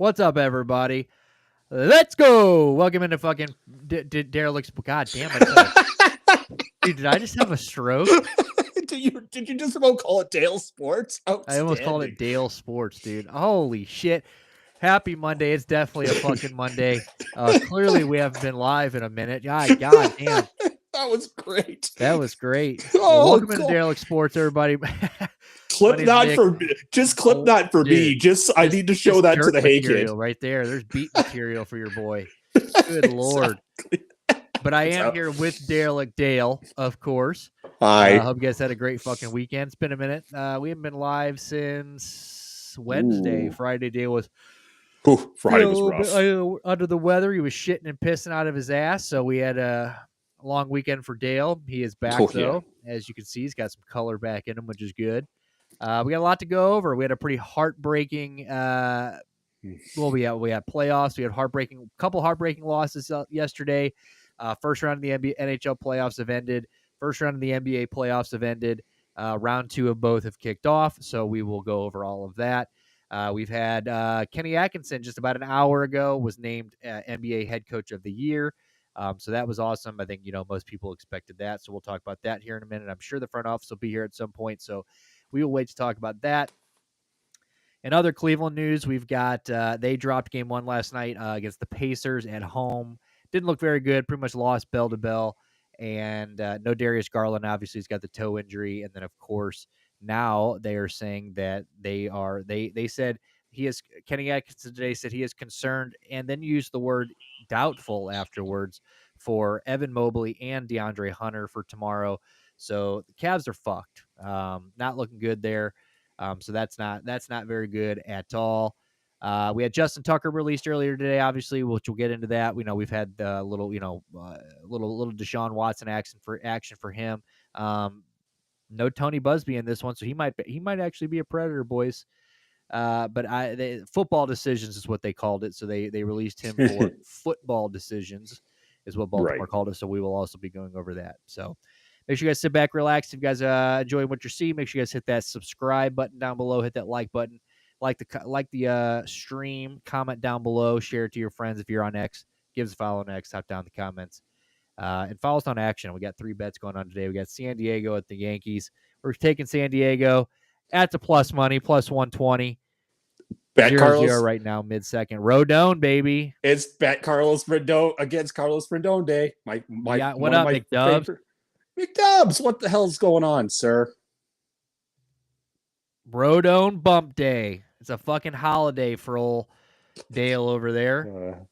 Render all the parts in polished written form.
What's up, everybody? Let's go. Welcome into fucking Derelict's. God damn it. Dude, did I just have a stroke? Did you just about call it Dale Sports? I almost called it Dale Sports, dude. Holy shit. Happy Monday. It's definitely a fucking Monday. Clearly, we haven't been live in a minute. God damn. That was great. That was great. Oh, welcome into Derelict Sports, everybody. Clip that for me. Just clip that for me. I need to show that to the Hey Kid. Right there. There's beat material for your boy. Good Lord. But I am here with Derelict Dale, of course. Hi. Hope you guys had a great fucking weekend. It's been a minute. We haven't been live since Wednesday. Ooh. Friday Dale was Friday was rough. Under the weather. He was shitting and pissing out of his ass. So we had a long weekend for Dale. He is back though. Yeah. As you can see, he's got some color back in him, which is good. We got a lot to go over. We had a pretty heartbreaking. We had playoffs. We had couple heartbreaking losses yesterday. First round of the NHL playoffs have ended. First round of the NBA playoffs have ended. Round two of both have kicked off, so we will go over all of that. We've had Kenny Atkinson just about an hour ago was named NBA head coach of the year. So that was awesome. I think, most people expected that. So we'll talk about that here in a minute. I'm sure the front office will be here at some point. So we will wait to talk about that. In other Cleveland news, we've got they dropped game one last night against the Pacers at home. Didn't look very good. Pretty much lost bell to bell. And no Darius Garland. Obviously, he's got the toe injury. And then, of course, now they are saying that they said Kenny Atkinson today said he is concerned and then used the word doubtful afterwards for Evan Mobley and DeAndre Hunter for tomorrow. So the Cavs are fucked. Not looking good there. So that's not very good at all. We had Justin Tucker released earlier today, obviously, which we'll get into that. We know we've had little Deshaun Watson action for him. No Tony Busby in this one, so he might actually be a Predator, boys. But football decisions is what they called it. So they released him for football decisions is what Baltimore called it. So we will also be going over that. So make sure you guys sit back, relax. If you guys enjoy what you're seeing, make sure you guys hit that subscribe button down below, hit that like button, like the stream, comment down below, share it to your friends. If you're on X, give us a follow on X, type down the comments. And follow us on Action. We got 3 bets going on today. We got San Diego at the Yankees. We're taking San Diego at the plus money, plus 120. Bet 0-0 right now, mid-second. Rodon, baby. It's bet Carlos Rendon against Carlos Rendon day. What up, McDubs? McDubs, what the hell's going on, sir? Rodon bump day. It's a fucking holiday for old Dale over there.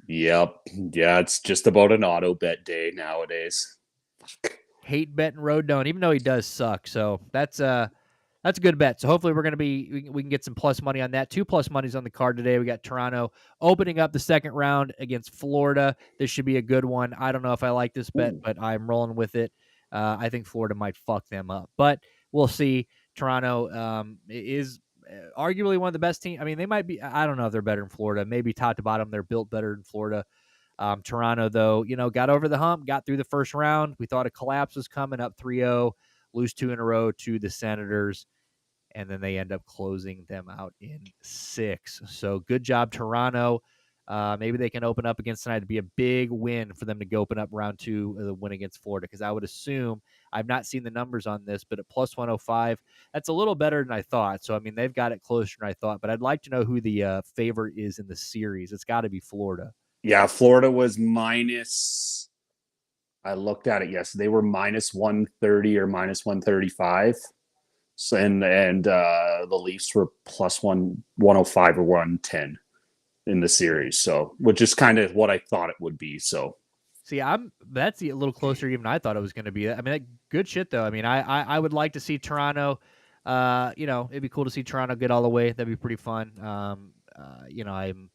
Yep. Yeah, it's just about an auto bet day nowadays. Hate betting Rodon, even though he does suck. So that's a good bet. So hopefully we can get some plus money on that. 2 plus monies on the card today. We got Toronto opening up the second round against Florida. This should be a good one. I don't know if I like this bet, but I'm rolling with it. I think Florida might fuck them up, but we'll see. Toronto is arguably one of the best teams. I mean, they might be. I don't know if they're better than Florida. Maybe top to bottom, they're built better than Florida. Toronto, though, got over the hump, got through the first round. We thought a collapse was coming, up 3-0, lose 2 in a row to the Senators, and then they end up closing them out in 6. So good job, Toronto. Maybe they can open up against tonight. It'd be a big win for them to go open up round 2 of the win against Florida, because I would assume, I've not seen the numbers on this, but at plus 105, that's a little better than I thought. So, I mean, they've got it closer than I thought, but I'd like to know who the favorite is in the series. It's got to be Florida. Yeah, Florida was minus, I looked at it yesterday, they were minus 130 or minus 135. So, and the Leafs were plus 105 or 110 in the series. So, which is kind of what I thought it would be. So, see, that's a little closer even I thought it was going to be. I mean, good shit though. I mean, I would like to see Toronto. It'd be cool to see Toronto get all the way. That'd be pretty fun. I'm.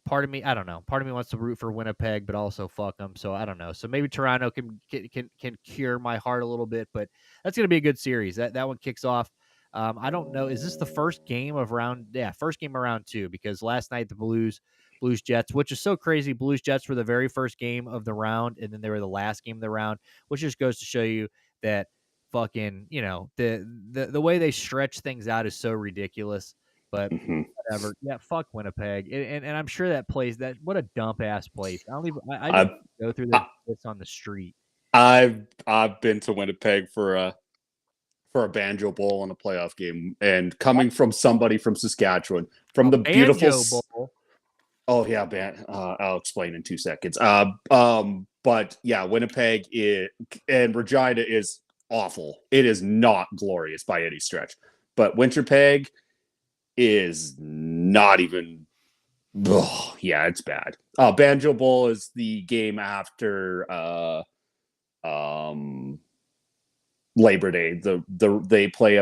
Part of me, I don't know. Part of me wants to root for Winnipeg, but also fuck them. So I don't know. So maybe Toronto can cure my heart a little bit, but that's going to be a good series. That one kicks off. I don't know. Is this the first game of round? Yeah, first game of round 2, because last night the Blues Jets, which is so crazy. Blues Jets were the very first game of the round, and then they were the last game of the round, which just goes to show you that fucking, the way they stretch things out is so ridiculous. but whatever. Yeah, fuck Winnipeg, and I'm sure that place what a dump ass place. I just go through there just on the street. I've been to Winnipeg for a Banjo Bowl and a playoff game, and coming from somebody from Saskatchewan, from the beautiful Bowl. Oh yeah, I'll explain in 2 seconds. But yeah, Winnipeg and Regina is awful. It is not glorious by any stretch. But Winnipeg is not even. Oh, yeah, it's bad. Banjo Bowl is the game after Labor Day. They play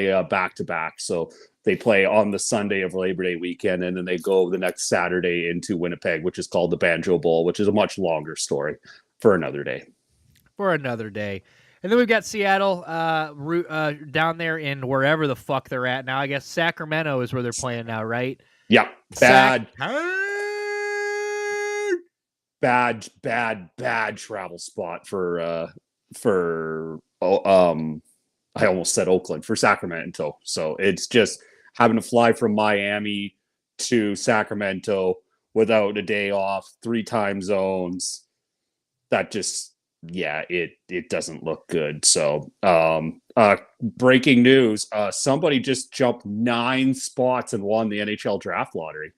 a back to back. So they play on the Sunday of Labor Day weekend, and then they go the next Saturday into Winnipeg, which is called the Banjo Bowl, which is a much longer story for another day. And then we've got Seattle down there in wherever the fuck they're at now. I guess Sacramento is where they're playing now, right? Yeah, bad travel spot for I almost said Oakland, for Sacramento. So it's just having to fly from Miami to Sacramento without a day off, 3 time zones. That just, yeah, it doesn't look good. So breaking news, somebody just jumped 9 spots and won the NHL draft lottery.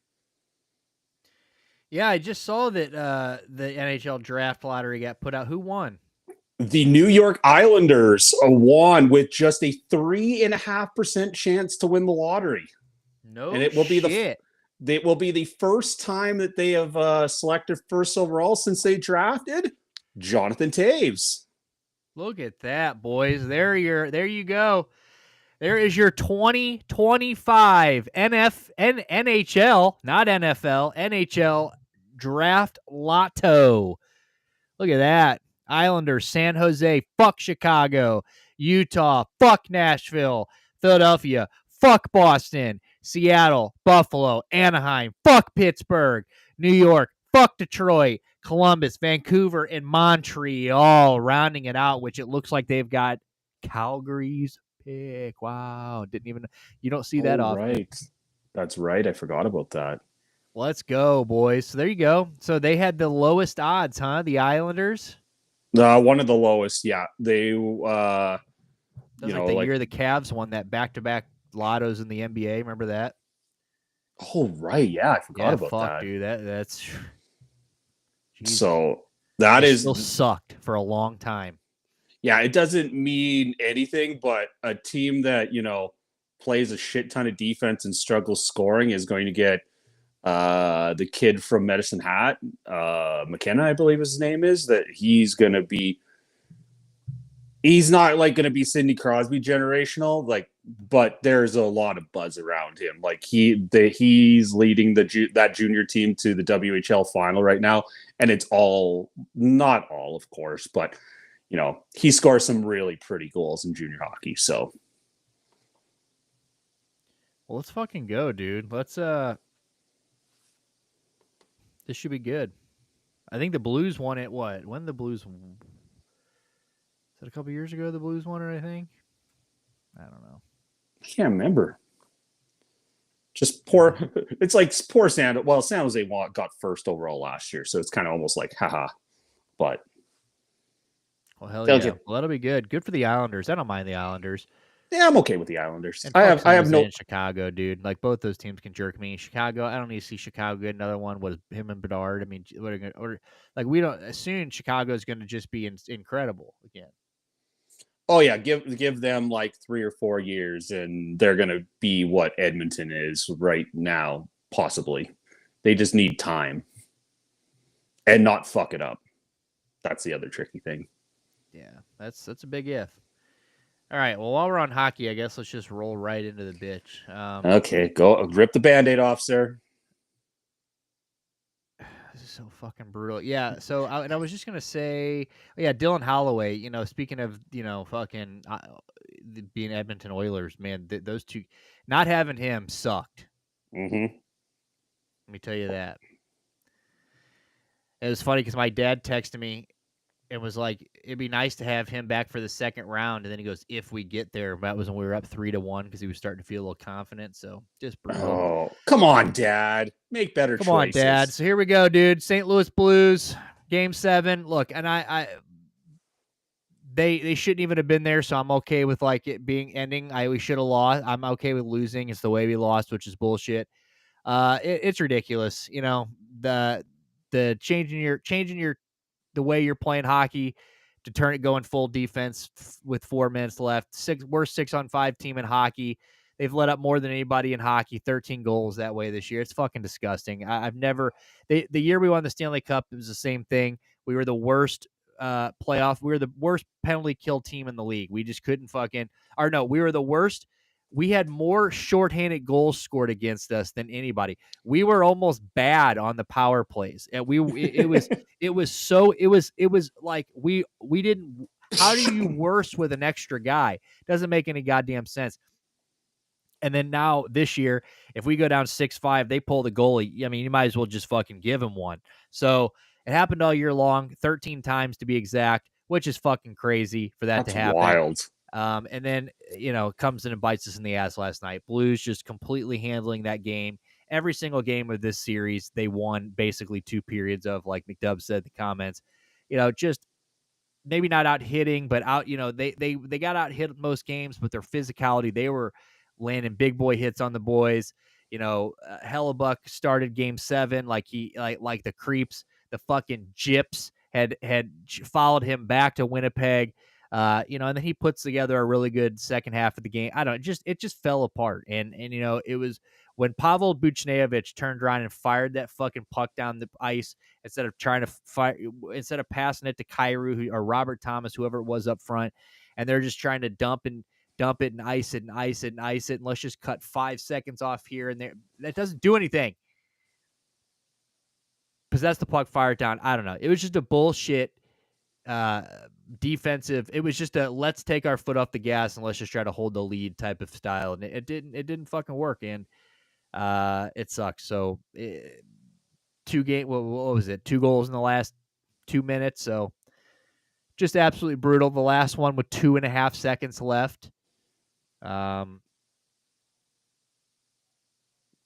Yeah, I just saw that the NHL draft lottery got put out. Who won? The New York Islanders won with just a 3.5% chance to win the lottery. And it will be the first time that they have selected first overall since they drafted Jonathan Toews. Look at that, boys. There you go. There is your 2025 NHL, not NFL, NHL draft lotto. Look at that. Islanders, San Jose, fuck Chicago. Utah, fuck Nashville. Philadelphia, fuck Boston. Seattle, Buffalo, Anaheim, fuck Pittsburgh. New York, fuck Detroit. Columbus, Vancouver, and Montreal rounding it out, which it looks like they've got Calgary's pick. Wow. You don't see that often. Right. That's right. I forgot about that. Let's go, boys. So there you go. So they had the lowest odds, huh? The Islanders? One of the lowest, yeah. They year the Cavs won that back-to-back lottos in the NBA. Remember that? Oh right, yeah, I forgot about that. Dude, that's Jesus. So that is still sucked for a long time. Yeah, it doesn't mean anything, but a team that plays a shit ton of defense and struggles scoring is going to get the kid from Medicine Hat, McKenna, I believe his name is. That he's not like going to be Sidney Crosby generational, but there's a lot of buzz around him. Like he's leading that junior team to the WHL final right now, and it's not all, of course, but he scores some really pretty goals in junior hockey. So, well, let's fucking go, dude. Let's this should be good. I think the Blues won it. When the Blues? Is that a couple years ago? The Blues won it, I think. I don't know. I can't remember. Just poor. It's like poor San. Well, San Jose got first overall last year, so it's kind of almost like haha. But well, hell yeah. Well, that'll be good. Good for the Islanders. I don't mind the Islanders. Yeah, I'm okay with the Islanders. I have no in Chicago, dude. Like both those teams can jerk me. Chicago, I don't need to see Chicago get another one with him and Bedard. I mean, we don't. Soon Chicago is going to just be incredible again. Oh yeah, give them like 3 or 4 years, and they're going to be what Edmonton is right now. Possibly, they just need time and not fuck it up. That's the other tricky thing. Yeah, that's a big if. All right, well, while we're on hockey, I guess let's just roll right into the bitch. Okay, go rip the Band-Aid off, sir. This is so fucking brutal. Yeah, so I was just going to say, Dylan Holloway, speaking of, fucking being Edmonton Oilers, man, those two, not having him sucked. Mm-hmm. Let me tell you that. It was funny because my dad texted me and was like, it'd be nice to have him back for the second round. And then he goes, if we get there. That was when we were up 3-1 because he was starting to feel a little confident. So just brutal. Oh, come on, Dad. Make better Come on, Dad. choices. So here we go, dude. St. Louis Blues, Game 7. Look, and they shouldn't even have been there, so I'm okay with like it being ending. We should have lost. I'm okay with losing. It's the way we lost, which is bullshit. It's ridiculous. You know, the changing your the way you're playing hockey to turn it going full defense with 4 minutes left. Worst 6-on-5 team in hockey. They've let up more than anybody in hockey, 13 goals that way this year. It's fucking disgusting. I've never the year we won the Stanley Cup, it was the same thing. We were the worst playoff. We were the worst penalty kill team in the league. We just couldn't fucking or no, we were the worst. We had more shorthanded goals scored against us than anybody. We were almost bad on the power plays. And it was like we didn't. How do you worse with an extra guy? Doesn't make any goddamn sense. And then now this year, if we go down 6-5, they pull the goalie. I mean, you might as well just fucking give him one. So it happened all year long, 13 times to be exact, which is fucking crazy for that to That's happen. wild. And then, comes in and bites us in the ass last night. Blues just completely handling that game. Every single game of this series, they won basically 2 periods of, like McDubb said in the comments, just maybe not out hitting, but out, they got out hit most games, but their physicality, they were landing big boy hits on the boys. Hellebuck started game 7 like like the creeps, the fucking gyps had followed him back to Winnipeg. And then he puts together a really good second half of the game. I don't know, it just fell apart. And it was when Pavel Buchnevich turned around and fired that fucking puck down the ice instead of trying to fire, instead of passing it to Kyrou or Robert Thomas, whoever it was up front, and they're just trying to dump it and ice it and ice it and ice it, and let's just cut 5 seconds off here and there. That doesn't do anything. Possess the puck, fire it down. I don't know. It was just a bullshit defensive. It was just a let's take our foot off the gas and let's just try to hold the lead type of style, and it didn't fucking work, and it sucks. So 2 what was it? 2 goals in the last 2 minutes. So just absolutely brutal. The last one with 2.5 seconds left.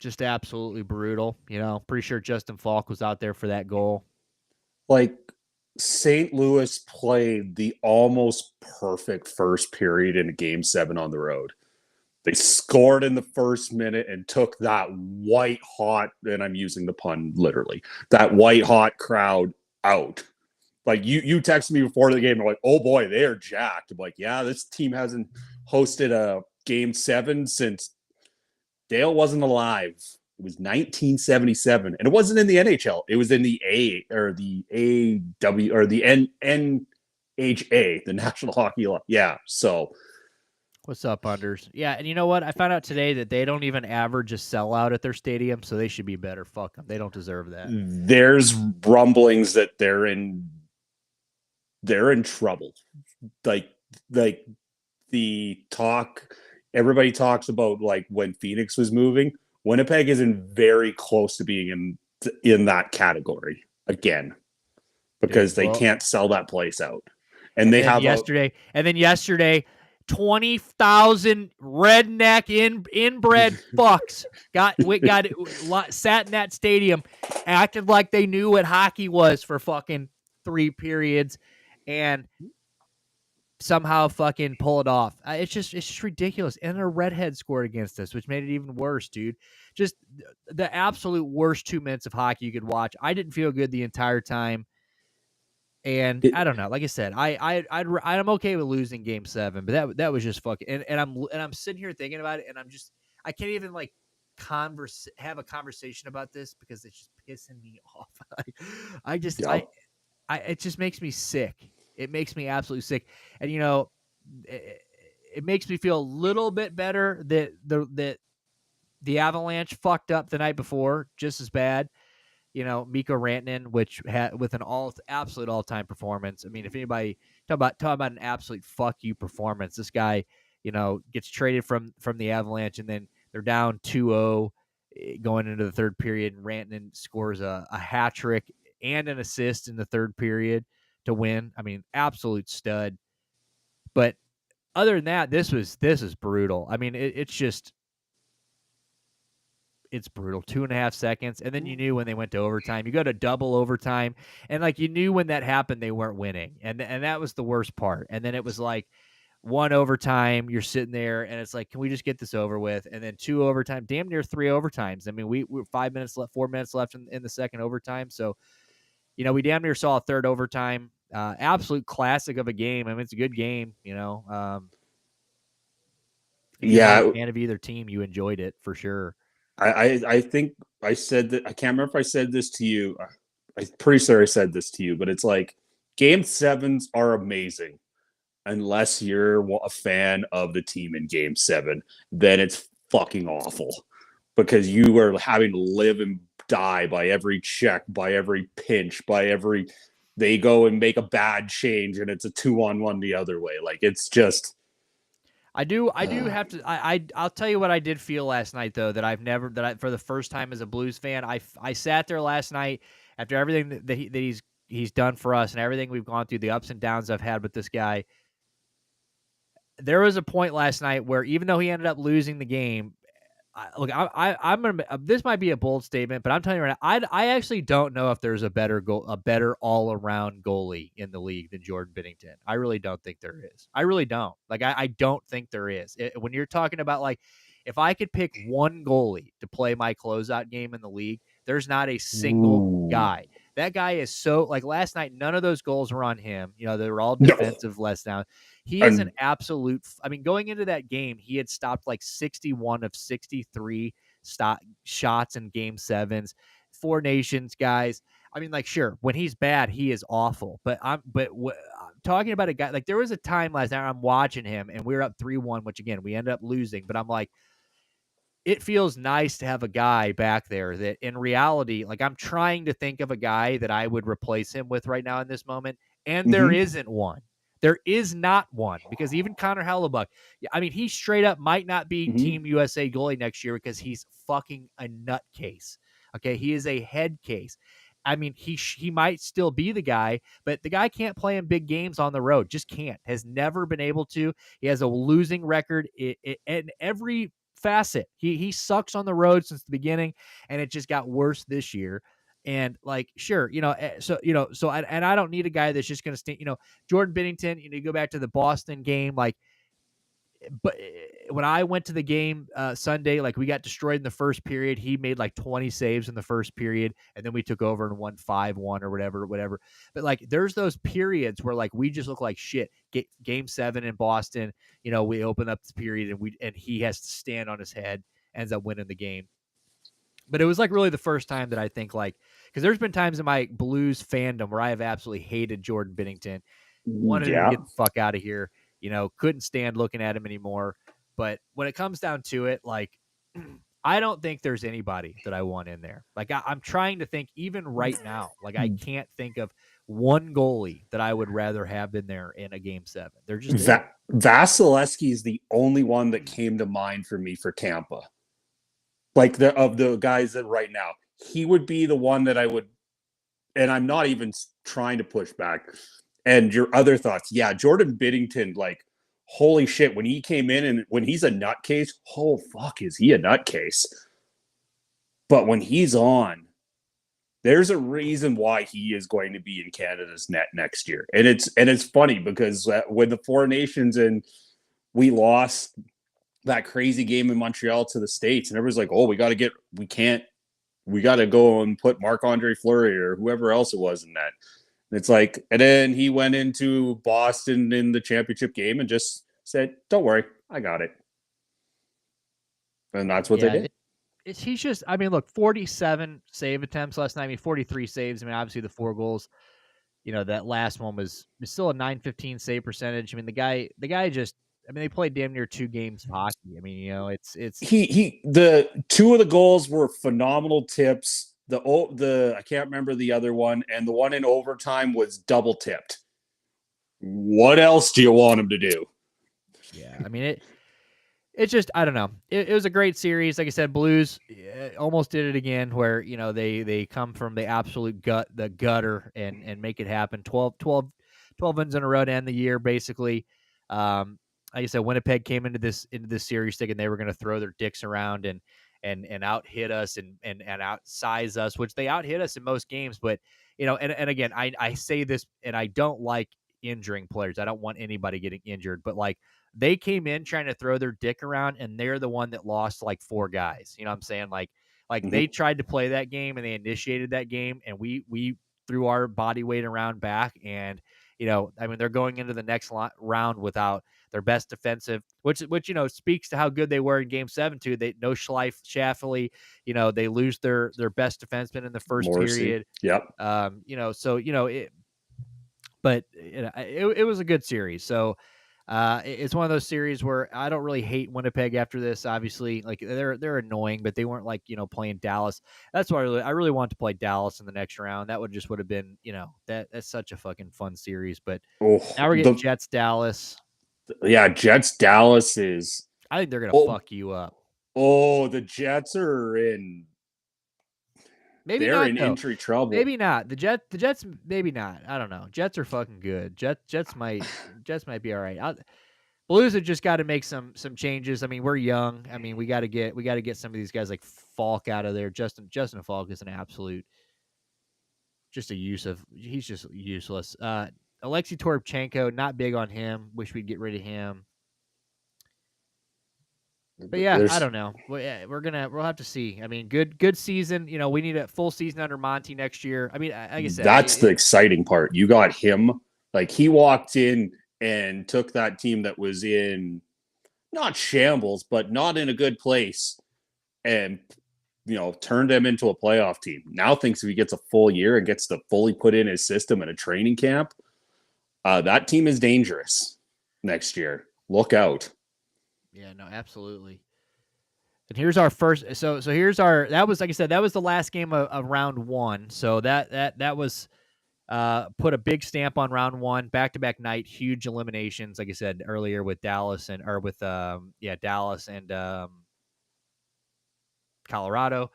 Just absolutely brutal. Pretty sure Justin Falk was out there for that goal. Like, St. Louis played the almost perfect first period in game 7 on the road. They scored in the first minute and took that white hot, and I'm using the pun literally, that white hot crowd out. Like, you texted me before the game, and like, oh boy, they are jacked. I'm like, yeah, this team hasn't hosted a game 7 since Dale wasn't alive. It was 1977, and it wasn't in the NHL. It was in the A or the AW or the NHA, the National Hockey League. Yeah, so what's up, Unders? Yeah, and you know what? I found out today that they don't even average a sellout at their stadium, so they should be better. Fuck them. They don't deserve that. There's rumblings that they're in trouble. Like the talk, everybody talks about like when Phoenix was moving. Winnipeg is in very close to being in that category again because they can't sell that place out. And they have yesterday 20,000 redneck inbred fucks sat in that stadium, acted like they knew what hockey was for fucking 3 periods, and somehow fucking pull it off. It's just ridiculous. And a redhead scored against us, which made it even worse, dude. Just the absolute worst 2 minutes of hockey you could watch. I didn't feel good the entire time. And I don't know. Like I said, I'm okay with losing game 7, but that was just fucking. And I'm sitting here thinking about it, and I can't even like have a conversation about this because it's just pissing me off. It just makes me sick. It makes me absolutely sick. And it makes me feel a little bit better that the Avalanche fucked up the night before just as bad. Mikko Rantanen, which had with an absolute all-time performance. I mean, if anybody talk about an absolute fuck you performance, this guy, gets traded from the Avalanche, and then they're down 2-0 going into the third period, and Rantanen scores a hat trick and an assist in the third period. to win. I mean, absolute stud. But other than that, this is brutal. I mean, it's brutal. 2.5 seconds, and then you knew when they went to overtime. You go to double overtime, and like you knew when that happened, they weren't winning, and that was the worst part. And then it was like one overtime, you're sitting there, and it's like, can we just get this over with? And then 2 overtime, damn near 3 overtimes. I mean, we were 5 minutes left, 4 minutes left in the second overtime. So, we damn near saw a third overtime. Absolute classic of a game. I mean, it's a good game. If you're not a fan of either team, you enjoyed it for sure. I think I said that. I can't remember if I said this to you. I'm pretty sure I said this to you, but it's like game sevens are amazing unless you're a fan of the team in game 7. Then it's fucking awful because you are having to live and die by every check, by every pinch, by every. They go and make a bad change, and it's a 2-on-1 the other way. Like it's just. I do have to. I'll tell you what I did feel last night though for the first time as a Blues fan. I sat there last night after everything that he's done for us and everything we've gone through, the ups and downs I've had with this guy. There was a point last night where even though he ended up losing the game, I'm gonna. This might be a bold statement, but I'm telling you right now, I actually don't know if there's a better all around goalie in the league than Jordan Binnington. I really don't think there is. I really don't. Like I don't think there is. When you're talking about like, if I could pick one goalie to play my closeout game in the league, there's not a single guy. That guy is so like last night. None of those goals were on him. They were all defensive letdown. He is an absolute. I mean, going into that game, he had stopped like 61 of 63 shots in game 7s. 4 Nations guys. I mean, like, sure, when he's bad, he is awful. But I'm talking about a guy like there was a time last night I'm watching him and we were up 3-1, which again we ended up losing. But I'm like, it feels nice to have a guy back there that in reality, like I'm trying to think of a guy that I would replace him with right now in this moment. And there isn't one. There is not one because even Connor Hellebuck, I mean, he straight up might not be Team USA goalie next year because he's fucking a nutcase. Okay. He is a head case. I mean, he might still be the guy, but the guy can't play in big games on the road. Just can't. Has never been able to. He has a losing record in every facet. He sucks on the road since the beginning, and it just got worse this year. And like, sure, I don't need a guy that's just going to stay. Jordan Binnington. You go back to the Boston game, like. But when I went to the game Sunday, like we got destroyed in the first period. He made like 20 saves in the first period, and then we took over and won 5-1 or whatever. But like, there's those periods where like we just look like shit. Game 7 in Boston, we open up the period and he has to stand on his head, ends up winning the game. But it was like really the first time that I think like, because there's been times in my Blues fandom where I have absolutely hated Jordan Binnington, wanted him to get the fuck out of here. Couldn't stand looking at him anymore. But when it comes down to it, like, I don't think there's anybody that I want in there. Like, I'm trying to think even right now. Like, I can't think of one goalie that I would rather have in there in a game 7. They're just Vasilevsky is the only one that came to mind for me for Tampa. Like of the guys that right now, he would be the one that I would, and I'm not even trying to push back. And your other thoughts, yeah, Jordan Binnington, like, holy shit, when he came in and when he's a nutcase, oh fuck, is he a nutcase? But when he's on, there's a reason why he is going to be in Canada's net next year. And it's funny because when the 4 Nations and we lost that crazy game in Montreal to the States, and everyone's like, oh, we got to go and put Marc-Andre Fleury or whoever else it was in that. It's like, and then he went into Boston in the championship game and just said, don't worry, I got it. And that's what they did. He's just, I mean, look, 47 save attempts last night. I mean, 43 saves. I mean, obviously the 4 goals, that last one was still a .915 save percentage. I mean, the guy just, I mean, they played damn near 2 games of hockey. I mean, it's the 2 of the goals were phenomenal tips. The I can't remember the other one, and the one in overtime was double tipped. What else do you want him to do? Yeah, I mean it's just I don't know. It was a great series. Like I said, Blues almost did it again, where they come from the absolute gutter and make it happen. 12 wins in a row to end the year, basically. Like I said, Winnipeg came into this series thinking they were going to throw their dicks around and out hit us and outsize us, which they out hit us in most games. But and again, I say this, and I don't like injuring players. I don't want anybody getting injured, but like, they came in trying to throw their dick around, and they're the one that lost like 4 guys. You know what I'm saying? Like they tried to play that game and they initiated that game, and we threw our body weight around back. And I mean, they're going into the next round without their best defensive, which speaks to how good they were in Game 7 too. They no Schaffely, they lose their best defenseman in the first Morrissey. period. Yep. But it was a good series. So it's one of those series where I don't really hate Winnipeg after this. Obviously, like they're annoying, but they weren't like playing Dallas. That's why I really want to play Dallas in the next round. That would have been that's such a fucking fun series. But now we're getting Jets Dallas. Yeah, Jets Dallas is. I think they're gonna fuck you up. Oh, the Jets are in. Maybe they're not, in injury trouble. Maybe not. The Jets. Maybe not. I don't know. Jets are fucking good. Jets might be all right. Blues have just got to make some changes. I mean, we're young. I mean, we got to get some of these guys like Falk out of there. Justin Falk is an absolute, just he's just useless. Alexei Toropchenko, not big on him. Wish we'd get rid of him. But yeah, I don't know. We'll have to see. I mean, good season. We need a full season under Monty next year. I mean, like I said, that's the exciting part. You got him. Like, he walked in and took that team that was in not shambles, but not in a good place, and turned them into a playoff team. Now thinks if he gets a full year and gets to fully put in his system in a training camp, that team is dangerous next year. Look out. Yeah, no, absolutely. And here's our first. So here's our. That was, like I said, that was the last game of round 1. So that was put a big stamp on round 1. Back-to-back night, huge eliminations. Like I said earlier, with Dallas and Colorado.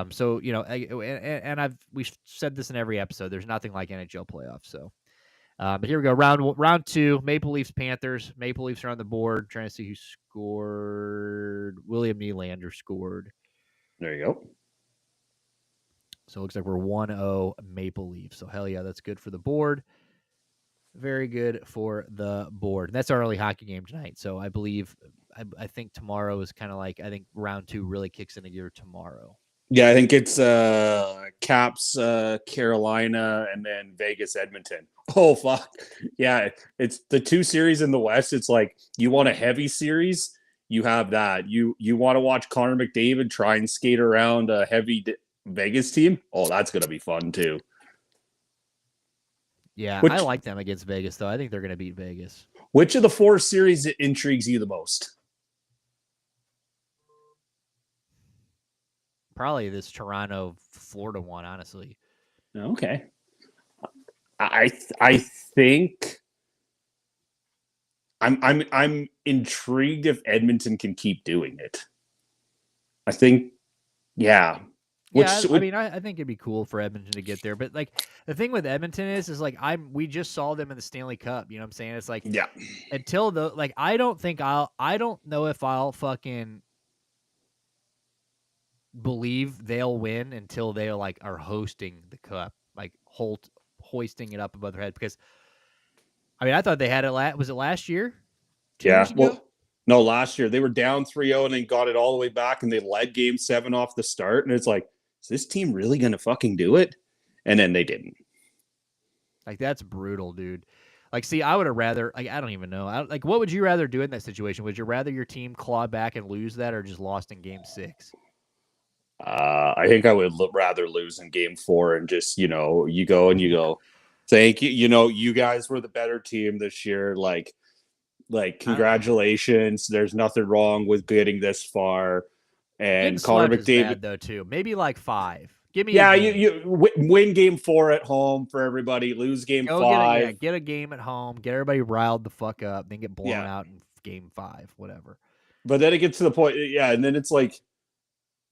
So and we've said this in every episode. There's nothing like NHL playoffs. So. But here we go. Round 2, Maple Leafs Panthers. Maple Leafs are on the board. Trying to see who scored. William Nylander scored. There you go. So it looks like we're 1-0 Maple Leafs. So hell yeah, that's good for the board. Very good for the board. And that's our early hockey game tonight. So I think tomorrow is kind of like, I think round 2 really kicks into gear tomorrow. Yeah, I think it's Caps, Carolina, and then Vegas, Edmonton. Oh, fuck. Yeah, it's the 2 series in the West. It's like, you want a heavy series, you have that. You want to watch Connor McDavid try and skate around a heavy Vegas team? Oh, that's going to be fun, too. Yeah, I like them against Vegas, though. I think they're going to beat Vegas. Which of the 4 series intrigues you the most? Probably this Toronto-Florida one, honestly. Okay. I think I'm intrigued if Edmonton can keep doing it. I think, yeah. I think it'd be cool for Edmonton to get there. But like, the thing with Edmonton is like, we just saw them in the Stanley Cup. You know what I'm saying? It's like, yeah. Until I don't know if I'll fucking believe they'll win until they are hosting the cup, like hoisting it up above their head. Because I mean, I thought they had it. Was it last year? 2 years ago? Well, no, last year they were down 3-0 and then got it all the way back, and they led Game 7 off the start. And it's like, is this team really going to fucking do it? And then they didn't. Like, that's brutal, dude. Like, see, I would have rather, like, I don't even know. What would you rather do in that situation? Would you rather your team claw back and lose that, or just lost in Game 6? I think I would rather lose in Game 4 and just, you go, thank you. You guys were the better team this year. Like congratulations. There's nothing wrong with getting this far. And Connor McDavid, bad, though, too. Maybe like 5. Give me you win Game 4 at home for everybody. Lose Game 5. Get a game at home. Get everybody riled the fuck up. Then get blown out in Game 5. Whatever. But then it gets to the point, yeah, and then it's like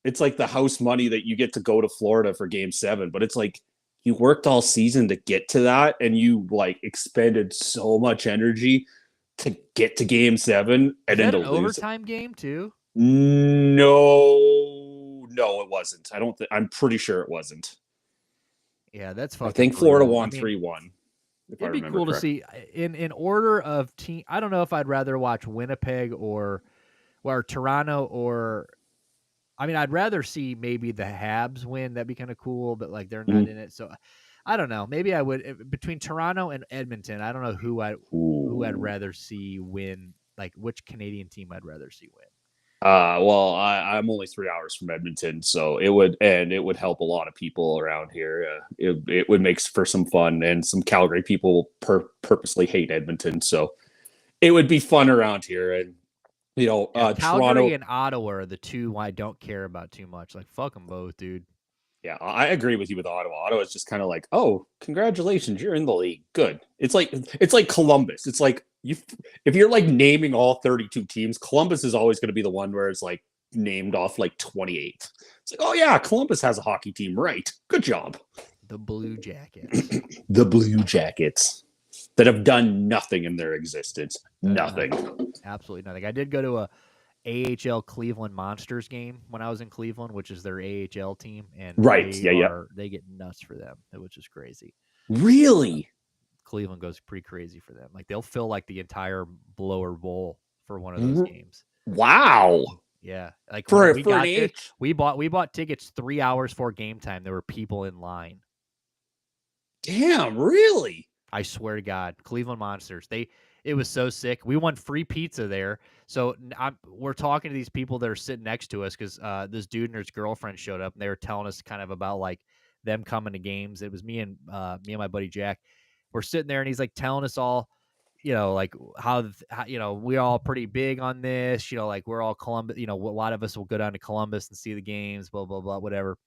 the house money that you get to go to Florida for Game 7, but it's like you worked all season to get to that, and you like expended so much energy to get to Game 7, and Was then that to an lose. overtime game too? No, it wasn't. I don't think. I'm pretty sure it wasn't. Yeah, that's I fucking think Florida brutal. I won mean, 3-1, if I it'd be remember cool to correct. see in order of team. I don't know if I'd rather watch Winnipeg or Toronto or. I mean, I'd rather see maybe the Habs win. That'd be kind of cool, but like they're not Mm-hmm. in it, so I don't know. Maybe I would between Toronto and Edmonton. I don't know who I'd Ooh. rather see win. Like which Canadian team I'd rather see win. Well, I'm only 3 hours from Edmonton, so it would help a lot of people around here. It would make for some fun, and some Calgary people purposely hate Edmonton, so it would be fun around here. And Yeah, Calgary Toronto. and Ottawa are the two I don't care about too much. Like fuck them both, dude. Yeah, I agree with you with Ottawa. Ottawa is just kind of like, oh, congratulations, you're in the league. Good. It's like Columbus. It's like if you're like naming all 32 teams, Columbus is always going to be the one where it's like named off like 28th. It's like, oh yeah, Columbus has a hockey team, right? Good job. The Blue Jackets. The Blue Jackets that have done nothing in their existence. Nothing. Absolutely nothing. I did go to a AHL Cleveland Monsters game when I was in Cleveland, which is their AHL team, and Right. Yeah. they get nuts for them, which is crazy. Really? Cleveland goes pretty crazy for them. Like they'll fill like the entire blower bowl for one of those games. Wow. Yeah, like For when an we got there, H. we bought tickets 3 hours before game time. There were people in line. Damn, really? I swear to God, Cleveland Monsters. It was so sick. We won free pizza there. So we're talking to these people that are sitting next to us because this dude and his girlfriend showed up and they were telling us kind of about like them coming to games. It was me and my buddy Jack. We're sitting there and he's like telling us all, like how we're all pretty big on this. Like we're all Columbus. A lot of us will go down to Columbus and see the games. Blah blah blah. Whatever.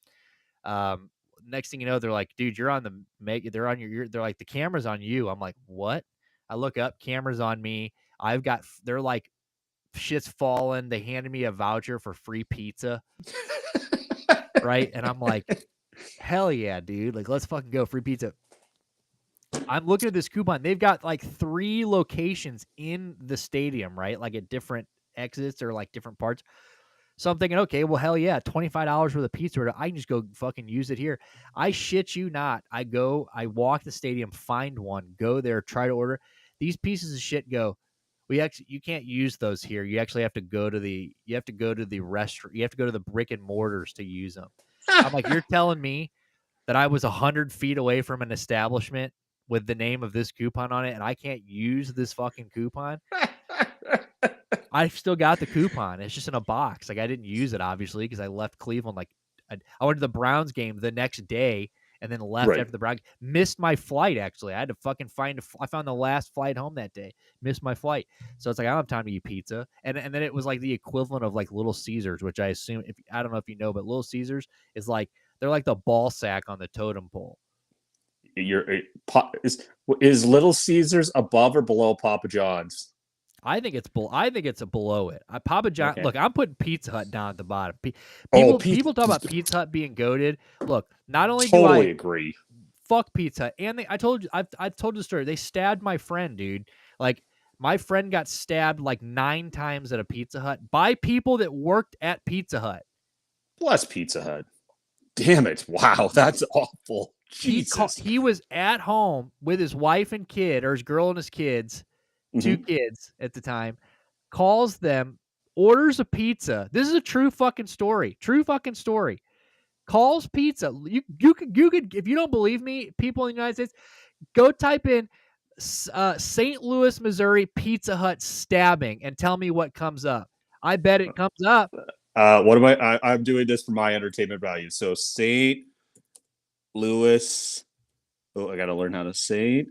Next thing you know, they're like, dude, you're on the they're on they're like, the camera's on you. I'm like, what? I look up, camera's on me. They're like, shit's falling. They handed me a voucher for free pizza. Right. And I'm like, hell yeah, dude. Like, let's fucking go. Free pizza. I'm looking at this coupon. They've got like 3 locations in the stadium, right? Like at different exits or like different parts. So I'm thinking, okay, well, hell yeah, $25 worth of pizza. I can just go fucking use it here. I shit you not. I walk the stadium, find one, go there, try to order. These pieces of shit go, you can't use those here. You actually have to go to the restaurant. You have to go to the brick and mortars to use them. I'm like, you're telling me that I was 100 feet away from an establishment with the name of this coupon on it and I can't use this fucking coupon? I still got the coupon. It's just in a box. Like I didn't use it obviously because I left Cleveland. Like I went to the Browns game the next day and then left Right. after the Browns. Missed my flight actually. I had to fucking I found the last flight home that day. Missed my flight. So it's like I don't have time to eat pizza. And then it was like the equivalent of like Little Caesars, which I assume I don't know if you know, but Little Caesars is like they're like the ball sack on the totem pole. Is Little Caesars above or below Papa John's? I think it's below it. Papa John. Okay. Look, I'm putting Pizza Hut down at the bottom. People talk about Pizza Hut being goated. Look, not only do I agree. Fuck Pizza Hut, and I told you, I've told you the story. They stabbed my friend, dude. Like my friend got stabbed like 9 times at a Pizza Hut by people that worked at Pizza Hut. Bless Pizza Hut. Damn it! Wow, that's awful. Jesus. He was at home with his wife and kid, or his girl and his kids. 2 kids at the time, calls them, orders a pizza. This is a true fucking story. Calls pizza. You could, if you don't believe me, people in the United States, go type in St. Louis, Missouri Pizza Hut stabbing and tell me what comes up. I bet it comes up. What am I'm doing this for my entertainment value. So St. Louis. Oh, I got to learn how to say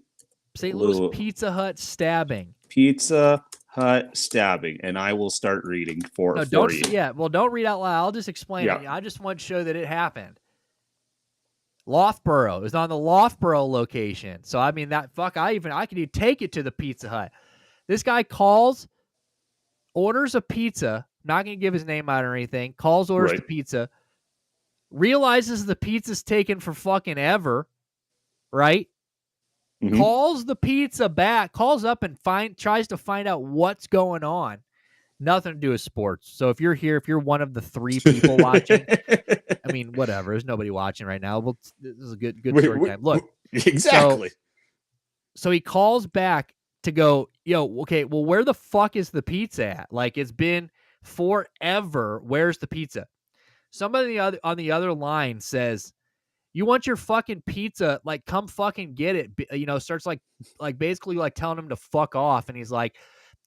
St. Louis Pizza Hut stabbing. Pizza Hut stabbing, and I will start reading for you. Yeah, well, don't read out loud. I'll just explain it. I just want to show that it happened. Loughborough. It was on the Loughborough location. So I mean that I could even take it to the Pizza Hut. This guy calls, orders a pizza, not going to give his name out or anything, orders Right. the pizza, realizes the pizza's taken for fucking ever, right? Mm-hmm. Calls the pizza back, calls up and tries to find out what's going on. Nothing to do with sports. So if you're here, if you're one of the 3 people watching, I mean, whatever. There's nobody watching right now. Well, this is a good story time. Look, exactly. So he calls back to go, yo, okay, well, where the fuck is the pizza at? Like, it's been forever. Where's the pizza? Somebody on the other line says, you want your fucking pizza, like, come fucking get it. Starts like basically like telling him to fuck off. And he's like,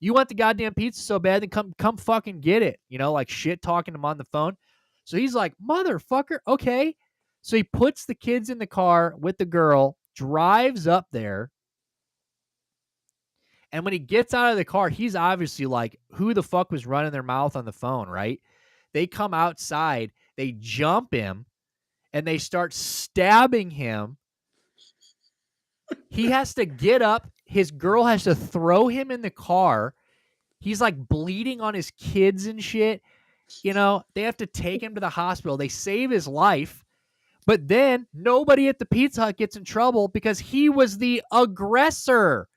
you want the goddamn pizza so bad, then come fucking get it. Like shit talking him on the phone. So he's like, motherfucker, okay. So he puts the kids in the car with the girl, drives up there. And when he gets out of the car, he's obviously like, who the fuck was running their mouth on the phone, right? They come outside, they jump him, and they start stabbing him. He has to get up. His girl has to throw him in the car. He's like bleeding on his kids and shit. They have to take him to the hospital. They save his life. But then nobody at the Pizza Hut gets in trouble because he was the aggressor.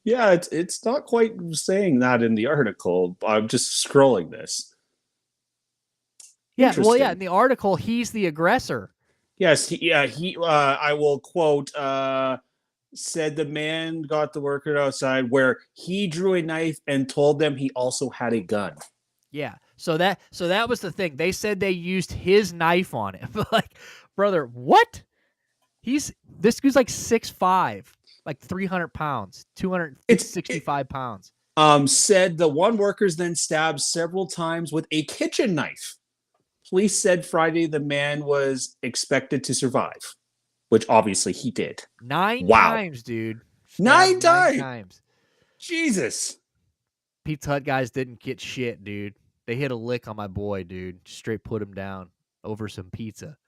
Yeah, it's not quite saying that in the article. I'm just scrolling this. Yeah, well, yeah, in the article, he's the aggressor. Yes, he I will quote, said the man got the worker outside where he drew a knife and told them he also had a gun. Yeah, so that was the thing. They said they used his knife on him. Like, brother, what? This dude's like 6'5", like 300 pounds, 265 pounds. Said the one workers then stabbed several times with a kitchen knife. Police said Friday the man was expected to survive, which obviously he did. 9 times, dude. 9 times. Jesus. Pizza Hut guys didn't get shit, dude. They hit a lick on my boy, dude. Straight put him down over some pizza.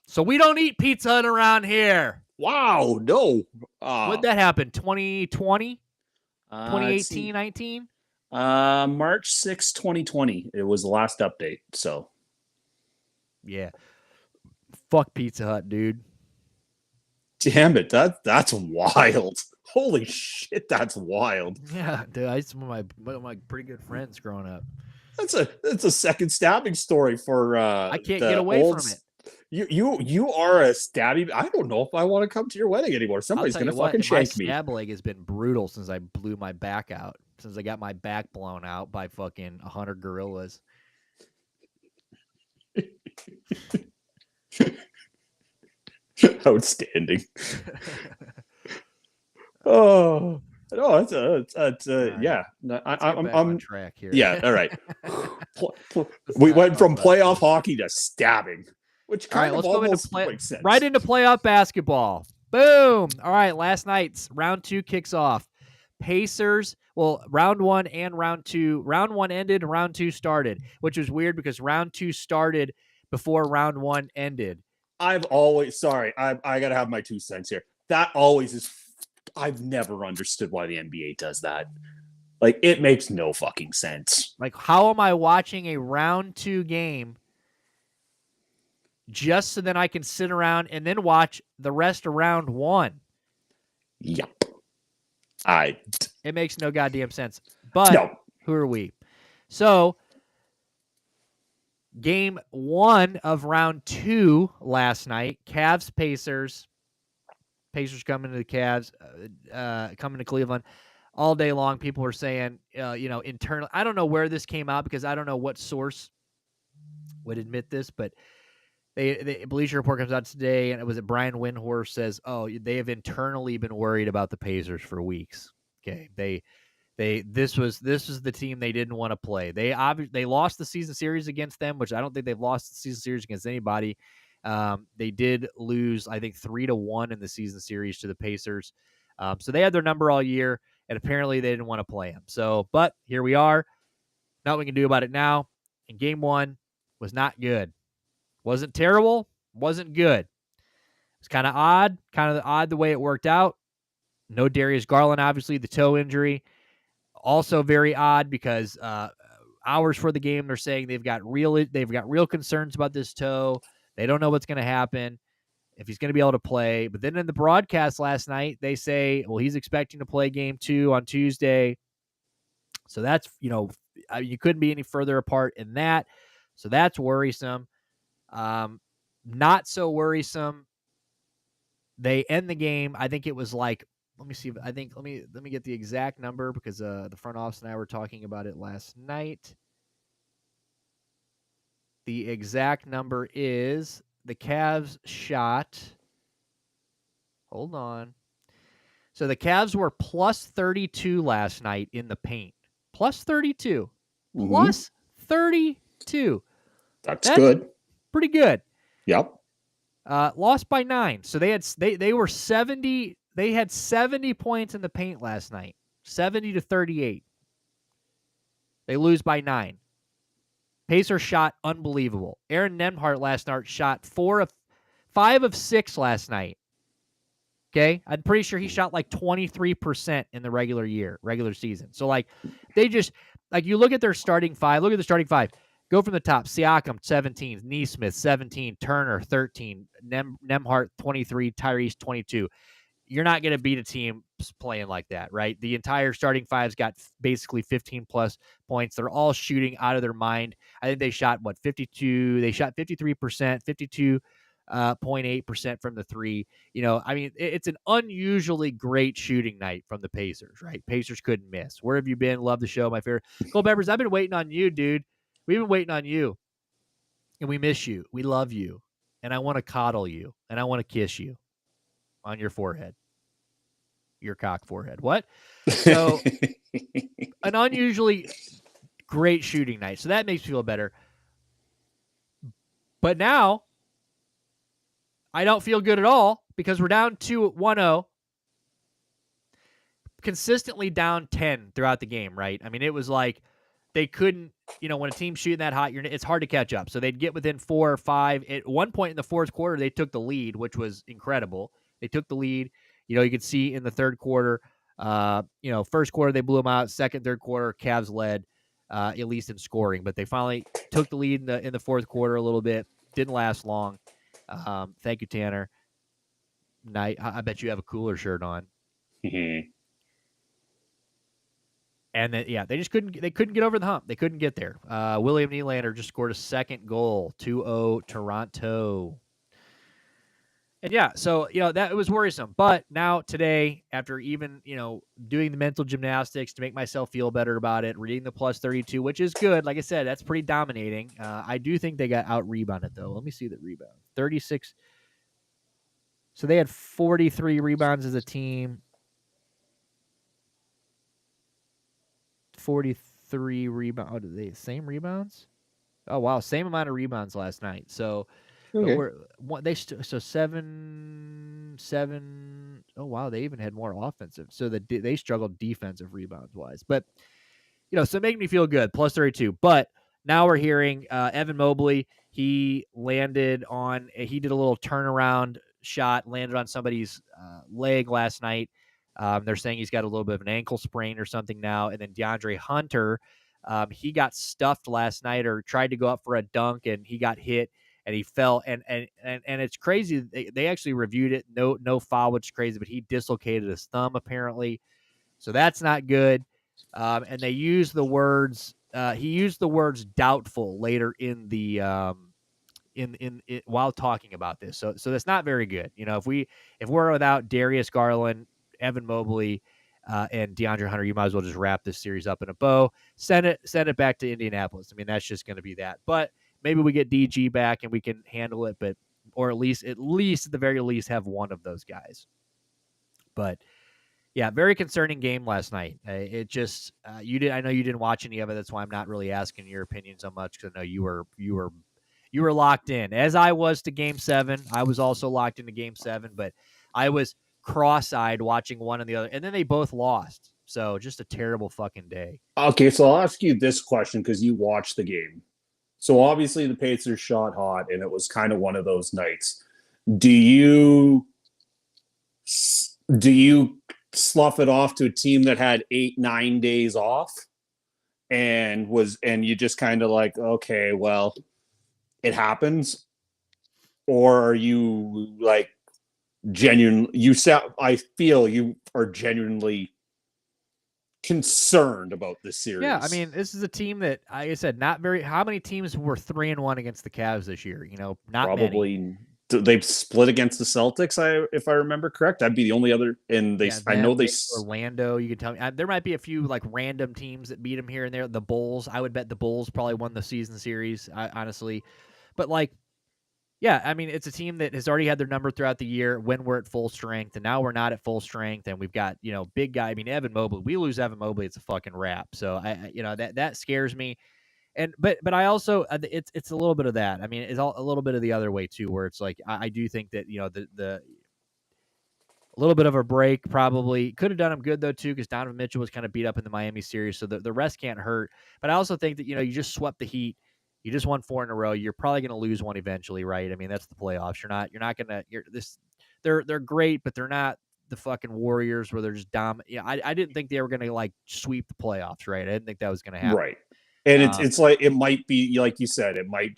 So we don't eat Pizza Hut around here. Wow, no. When'd that happen? 2020? 2018, 19? March 6, 2020. It was the last update, so. Yeah. Fuck Pizza Hut, dude. Damn it, that's wild. Holy shit, that's wild. Yeah, dude, I used to one of my pretty good friends growing up. That's a second stabbing story for I can't get away from it. You are a stabby. I don't know if I want to come to your wedding anymore. Somebody's gonna fucking shank me. My stab leg has been brutal since I blew my back out. Since I got my back blown out by fucking 100 gorillas. Outstanding. Oh no, that's yeah. I'm on track here. Yeah, all right. We went from playoff hockey to stabbing, which kind of almost makes sense. Right into playoff basketball. Boom. All right, last night's round 2 kicks off. Pacers, well, round 1 and round 2. Round 1 ended, round 2 started, which was weird because round 2 started before round 1 ended. I gotta have my 2 cents here. That always is. I've never understood why the NBA does that. Like, it makes no fucking sense. Like, how am I watching a round 2 game just so then I can sit around and then watch the rest of round 1? Yep. It makes no goddamn sense. But Who are we? So, game 1 of round 2 last night, Cavs Pacers. Pacers coming to the Cavs, coming to Cleveland all day long. People were saying, internal. I don't know where this came out because I don't know what source would admit this, but the Bleacher Report comes out today, and it was Brian Windhorst says, "Oh, they have internally been worried about the Pacers for weeks." Okay, this was the team they didn't want to play. They lost the season series against them, which I don't think they've lost the season series against anybody. They did lose, I think, 3-1 in the season series to the Pacers. So they had their number all year, and apparently they didn't want to play them. So, but here we are. Nothing we can do about it now. And game 1 was not good. Wasn't terrible. Wasn't good. It's kind of odd the way it worked out. No Darius Garland, obviously, the toe injury. Also very odd because hours for the game, they're saying they've got real concerns about this toe. They don't know what's going to happen, if he's going to be able to play. But then in the broadcast last night, they say, well, he's expecting to play game 2 on Tuesday. So that's, you couldn't be any further apart in that. So that's worrisome. Not so worrisome. They end the game. I think it was like, let me see. I think let me get the exact number because the front office and I were talking about it last night. The exact number is the Cavs shot. Hold on. So the Cavs were plus 32 last night in the paint. Plus 32. Mm-hmm. Plus 32. That's good. Pretty good. Yep. Lost by 9. So they were 70. They had 70 points in the paint last night. 70-38. They lose by 9. Pacers shot unbelievable. Aaron Nemhart last night shot 5 of 6 last night. Okay, I'm pretty sure he shot like 23% in the regular season. So they just you look at their starting five. Look at the starting five. Go from the top. Siakam 17, Nesmith 17, Turner 13, Nemhart 23, Tyrese 22. You're not going to beat a team playing like that, right? The entire starting five's got basically 15 plus points. They're all shooting out of their mind. I think they shot 52. They shot 53%, 52.8% from the three. It's an unusually great shooting night from the Pacers, right? Pacers couldn't miss. Where have you been? Love the show, my favorite. Cole Peppers, I've been waiting on you, dude. We've been waiting on you, and we miss you. We love you, and I want to coddle you, and I want to kiss you on your forehead. Your cock forehead. What? So an unusually great shooting night. So that makes me feel better. But now I don't feel good at all because we're down 2-1-0. Consistently down 10 throughout the game, right? I mean, it was like they couldn't, when a team's shooting that hot, it's hard to catch up. So they'd get within 4 or 5. At one point in the fourth quarter, they took the lead, which was incredible. They took the lead. You could see in the third quarter, first quarter they blew them out. Second, third quarter, Cavs led, at least in scoring. But they finally took the lead in the fourth quarter a little bit. Didn't last long. Thank you, Tanner. I bet you have a cooler shirt on. And then, they just couldn't get over the hump. They couldn't get there. William Nylander just scored a second goal, 2-0 Toronto. And so, that was worrisome. But now today, after even, doing the mental gymnastics to make myself feel better about it, reading the plus 32, which is good. Like I said, that's pretty dominating. I do think they got out-rebounded, though. Let me see the rebound. 36. So they had 43 rebounds as a team. 43 rebounds. Oh, did they same rebounds? Oh wow, same amount of rebounds last night. So, okay. So 7. Oh wow, they even had more offensive. So they struggled defensive rebounds wise. But so it made me feel good. Plus 32. But now we're hearing Evan Mobley. He did a little turnaround shot, landed on somebody's leg last night. They're saying he's got a little bit of an ankle sprain or something now. And then DeAndre Hunter, he got stuffed last night or tried to go up for a dunk and he got hit and he fell. And it's crazy. They actually reviewed it. No foul, which is crazy, but he dislocated his thumb apparently. So that's not good. And they use the words. He used the words doubtful later in the in while talking about this. So that's not very good. If we're without Darius Garland, Evan Mobley, and DeAndre Hunter, you might as well just wrap this series up in a bow. Send it back to Indianapolis. I mean, that's just going to be that. But maybe we get DG back and we can handle it. But or at least at the very least have one of those guys. But yeah, very concerning game last night. It just I know you didn't watch any of it. That's why I'm not really asking your opinion so much because I know you were locked in, as I was to Game 7. I was also locked into Game 7, but I was cross-eyed watching one and the other, and then they both lost. So just a terrible fucking day. Okay, so I'll ask you this question because you watched the game. So obviously the Pacers shot hot, and it was kind of one of those nights. Do you slough it off to a team that had 8-9 days off and you just kind of like, okay, well, it happens? Or are you like genuine? I feel you are genuinely concerned about this Yeah, I series. mean, this is a team that, like I said, not very. How many teams were 3-1 against the Cavs this year? Not many. Probably they've split against the Celtics. If I remember correct, that'd be the only other. And Yeah, I know them, they. maybe Orlando. You can tell me there might be a few like random teams that beat them here and there. The Bulls, I would bet the Bulls probably won the season series, honestly. But like, yeah, I mean, it's a team that has already had their number throughout the year when we're at full strength, and now we're not at full strength, and we've got big guy. I mean, Evan Mobley. We lose Evan Mobley, it's a fucking wrap. So that scares me. And but I also it's a little bit of that. I mean, it's a little bit of the other way too, where it's like I do think that the a little bit of a break probably could have done him good though too, because Donovan Mitchell was kind of beat up in the Miami series, so the rest can't hurt. But I also think that you just swept the Heat. You just won 4 in a row. You're probably going to lose one eventually, right? I mean, that's the playoffs. You're not going to. They're great, but they're not the fucking Warriors where they're just dominant. Yeah, I didn't think they were going to like sweep the playoffs, right? I didn't think that was going to happen. Right. And Um, it's like it might be like you said, it might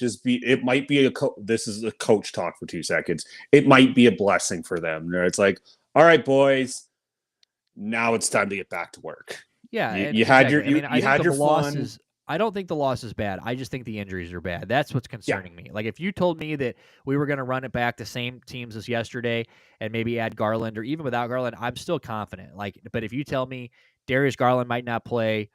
be this is a coach talk for 2 seconds. It might be a blessing for them. It's like, all right, boys, now it's time to get back to work. Yeah, and You had your exactly. I mean, I you think had the your loss fun. is. I don't think the loss is bad. I just think the injuries are bad. That's what's Yeah. concerning me. Like if you told me that we were going to run it back the same teams as yesterday and maybe add Garland or even without Garland, I'm still confident. Like, but if you tell me Darius Garland might not play,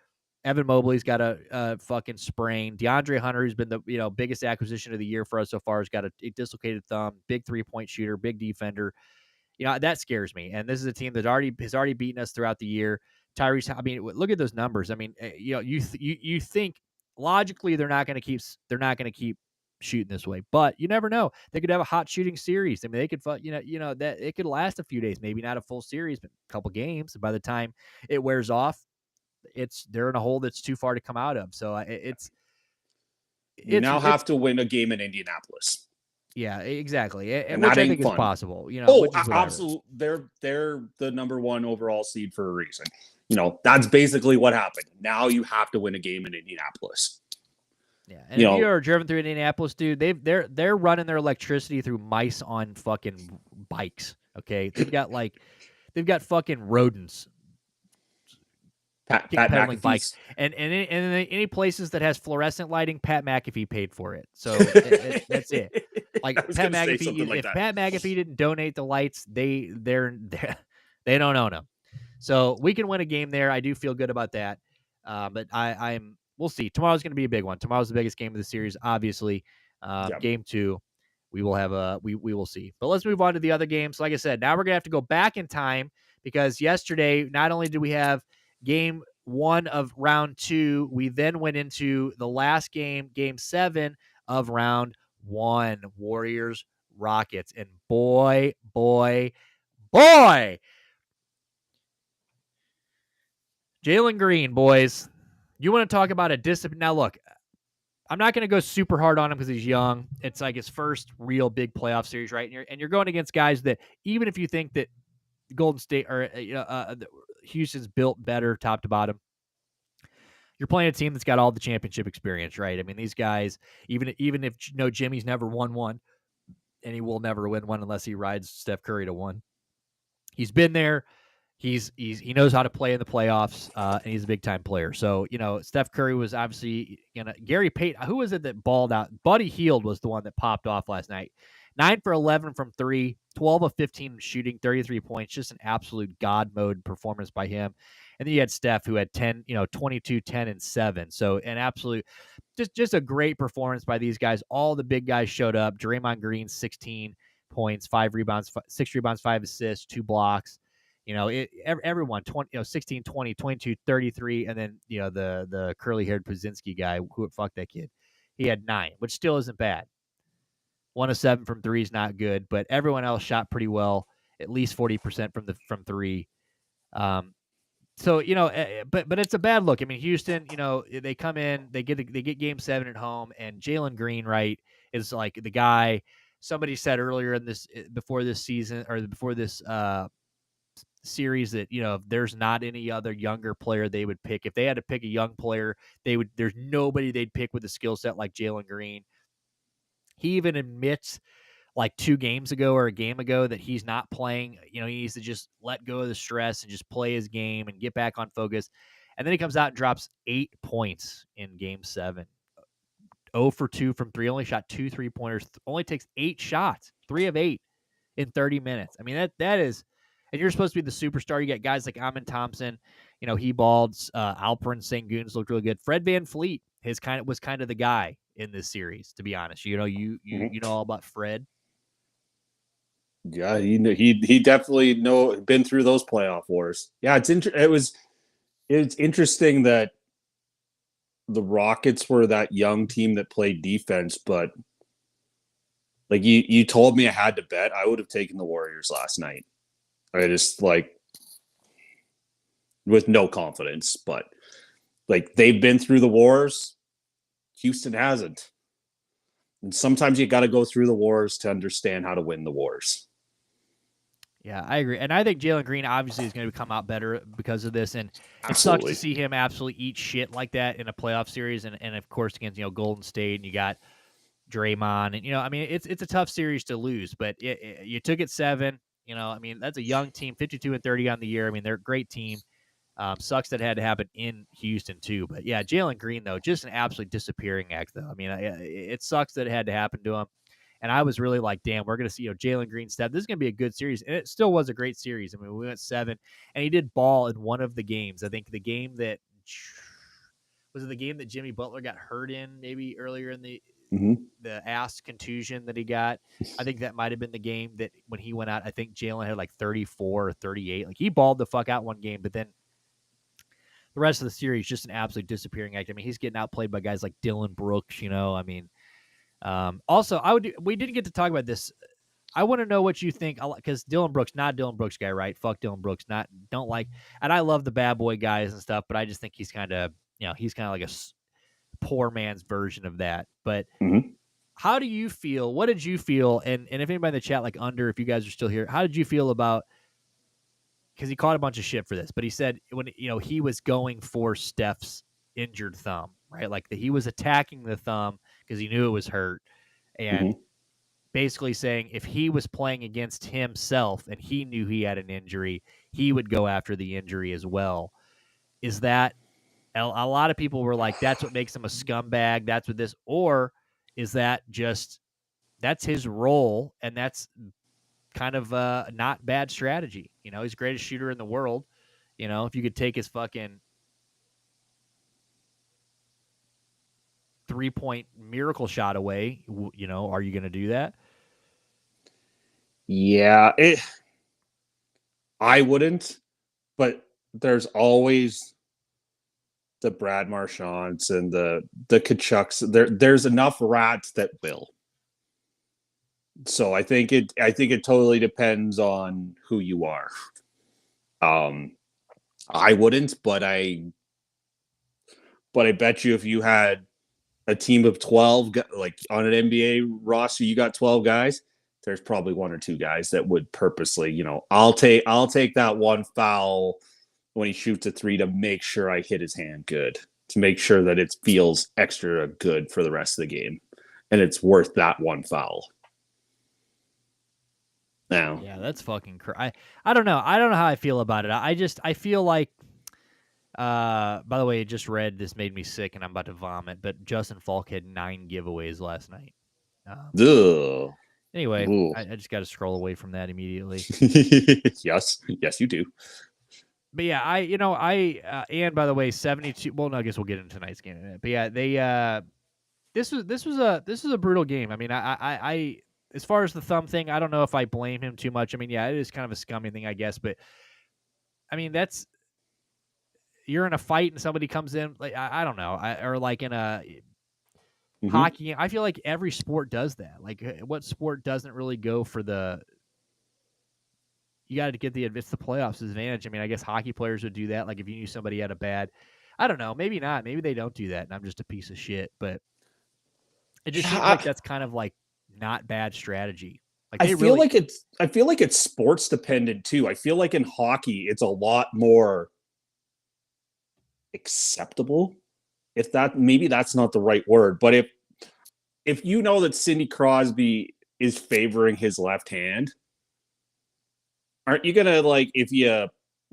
Evan Mobley's got a fucking sprain, DeAndre Hunter, who's been the biggest acquisition of the year for us so far, has got a dislocated thumb, big 3-point shooter, big defender. That scares me. And this is a team that has already beaten us throughout the year. Tyrese, I mean, look at those numbers. I mean, you think logically they're not going to keep shooting this way, but you never know. They could have a hot shooting series. I mean, they could, that it could last a few days, maybe not a full series, but a couple games. And by the time it wears off, they're in a hole that's too far to come out of. So You it's now it's have to win a game in Indianapolis. yeah, exactly, And which that I ain't think is fun. possible. Oh, Which is whatever. absolutely. They're the number 1 overall seed for a reason. That's basically what happened. Now you have to win a game in Indianapolis. Yeah, and if you are driven through Indianapolis, dude, they're running their electricity through mice on fucking bikes. Okay, they've got fucking rodents Pat pedaling bikes, McAfee's. and any places that has fluorescent lighting, Pat McAfee paid for it. So that's it. Like I was Pat going to say McAfee, something like if that. Pat McAfee didn't donate the lights, they don't own them. So we can win a game there. I do feel good about that. But we'll see. Tomorrow's going to be a big one. Tomorrow's the biggest game of the series, obviously. Yep. Game 2, we will see. But let's move on to the other games. Like I said, now we're going to have to go back in time because yesterday, not only did we have game 1 of round 2, we then went into the last game, game 7 of round 1, Warriors Rockets. And boy, Jalen Green, boys. You want to talk about a discipline? Now, look, I'm not going to go super hard on him because he's young. It's like his first real big playoff series, right? And you're going against guys that, even if you think that Golden State or Houston's built better top to bottom, you're playing a team that's got all the championship experience, right? I mean, these guys, even if Jimmy's never won one, and he will never win one unless he rides Steph Curry to one. He's been there. He knows how to play in the playoffs, and he's a big time player. So Steph Curry was obviously Gary Payton. Who was it that balled out? Buddy Hield was the one that popped off last night. 9 for 11 from 3, 12 of 15 shooting, 33 points. Just an absolute god mode performance by him. And then you had Steph, who had 10, 22, 10, and 7. So an absolute, just a great performance by these guys. All the big guys showed up. Draymond Green, 16 points, 5 rebounds, 6 rebounds, 5 assists, 2 blocks. Everyone 20, 16, 20, 22, 33, and then the curly haired Pazinski guy, who fuck that kid. He had 9, which still isn't bad. 1 of 7 from 3 is not good, but everyone else shot pretty well, at least 40% from 3. So but it's a bad look. I mean, Houston, they come in, they get game 7 at home, and Jalen Green, right, is like the guy. Somebody said earlier in this before this season or before this series that, there's not any other younger player they would pick. If they had to pick a young player, there's nobody they'd pick with a skill set like Jalen Green. He even admits like 2 games ago or a game ago that he's not playing. He needs to just let go of the stress and just play his game and get back on focus. And then he comes out and drops 8 points in game 7. 0 for 2 from 3, only shot 2 3-pointers, only takes 8 shots, 3 of 8 in 30 minutes. I mean, that is, and you're supposed to be the superstar. You got guys like Amin Thompson, he balled. Alperen Sengun's looked really good. Fred VanVleet was kind of the guy in this series, to be honest. You know all about Fred. Yeah, he definitely been through those playoff wars. Yeah, it's interesting that the Rockets were that young team that played defense, but like you told me I had to bet, I would have taken the Warriors last night. I just with no confidence, but like they've been through the wars. Houston hasn't. And sometimes you got to go through the wars to understand how to win the wars. Yeah, I agree. And I think Jalen Green obviously is going to come out better because of this. And It sucks to see him absolutely eat shit like that in a playoff series. And of course, against, Golden State, and you got Draymond. And, it's a tough series to lose, but you took it 7. That's a young team, 52-30 on the year. They're a great team. Sucks that it had to happen in Houston, too. But, yeah, Jalen Green, though, just an absolute disappearing act, though. It sucks that it had to happen to him. And I was really like, damn, we're going to see Jalen Green step. This is going to be a good series. And it still was a great series. We went 7. And he did ball in one of the games. I think the game that – was it the game that Jimmy Butler got hurt in maybe earlier in the ass contusion that he got? I think that might have been the game that when he went out, I think Jalen had like 34 or 38. Like he balled the fuck out one game, but then the rest of the series just an absolute disappearing act. He's getting outplayed by guys like Dylan Brooks, Also, we didn't get to talk about this. I want to know what you think, because Dylan Brooks, not Dylan Brooks guy, right? Fuck Dylan Brooks, don't like. And I love the bad boy guys and stuff, but I just think he's kind of like a poor man's version of that. But how do you feel? What did you feel? And if anybody in the chat, if you guys are still here, how did you feel about? Because he caught a bunch of shit for this, but he said when he was going for Steph's injured thumb, right? Like he was attacking the thumb because he knew it was hurt, and basically saying if he was playing against himself and he knew he had an injury, he would go after the injury as well. Is that a lot of people were like, that's what makes him a scumbag? That's what this, or is that just that's his role and that's kind of not bad strategy? He's the greatest shooter in the world. If you could take his fucking 3-point miracle shot away, are you going to do that? Yeah, I wouldn't, but there's always the Brad Marchands and the Kachucks. There's enough rats that will. So I think it totally depends on who you are. I wouldn't, but I bet you if you had a team of 12, like on an NBA roster, you got 12 guys, there's probably 1 or 2 guys that would purposely, I'll take that one foul when he shoots a 3 to make sure I hit his hand good, to make sure that it feels extra good for the rest of the game. And it's worth that one foul. Now. Yeah, that's fucking I don't know. I don't know how I feel about it. I feel like, by the way, I just read, this made me sick and I'm about to vomit, but Justin Falk had 9 giveaways last night. Anyway, I just got to scroll away from that immediately. Yes, you do. But yeah, and by the way, 72. Well, no, I guess we'll get into tonight's game. But yeah, this was a brutal game. I as far as the thumb thing, I don't know if I blame him too much. Yeah, it is kind of a scummy thing, I guess. But that's, you're in a fight and somebody comes in, like I don't know, or like in a hockey. I feel like every sport does that. Like, what sport doesn't really go for the? You got to get it's the playoffs advantage. I guess hockey players would do that. Like if you knew somebody had a bad, I don't know, maybe not. Maybe they don't do that, and I'm just a piece of shit. But it just seems like that's kind of like not bad strategy. Like I feel like it's sports dependent too. I feel like in hockey, it's a lot more acceptable. If that maybe that's not the right word, but if you know that Sidney Crosby is favoring his left hand, aren't you gonna like if you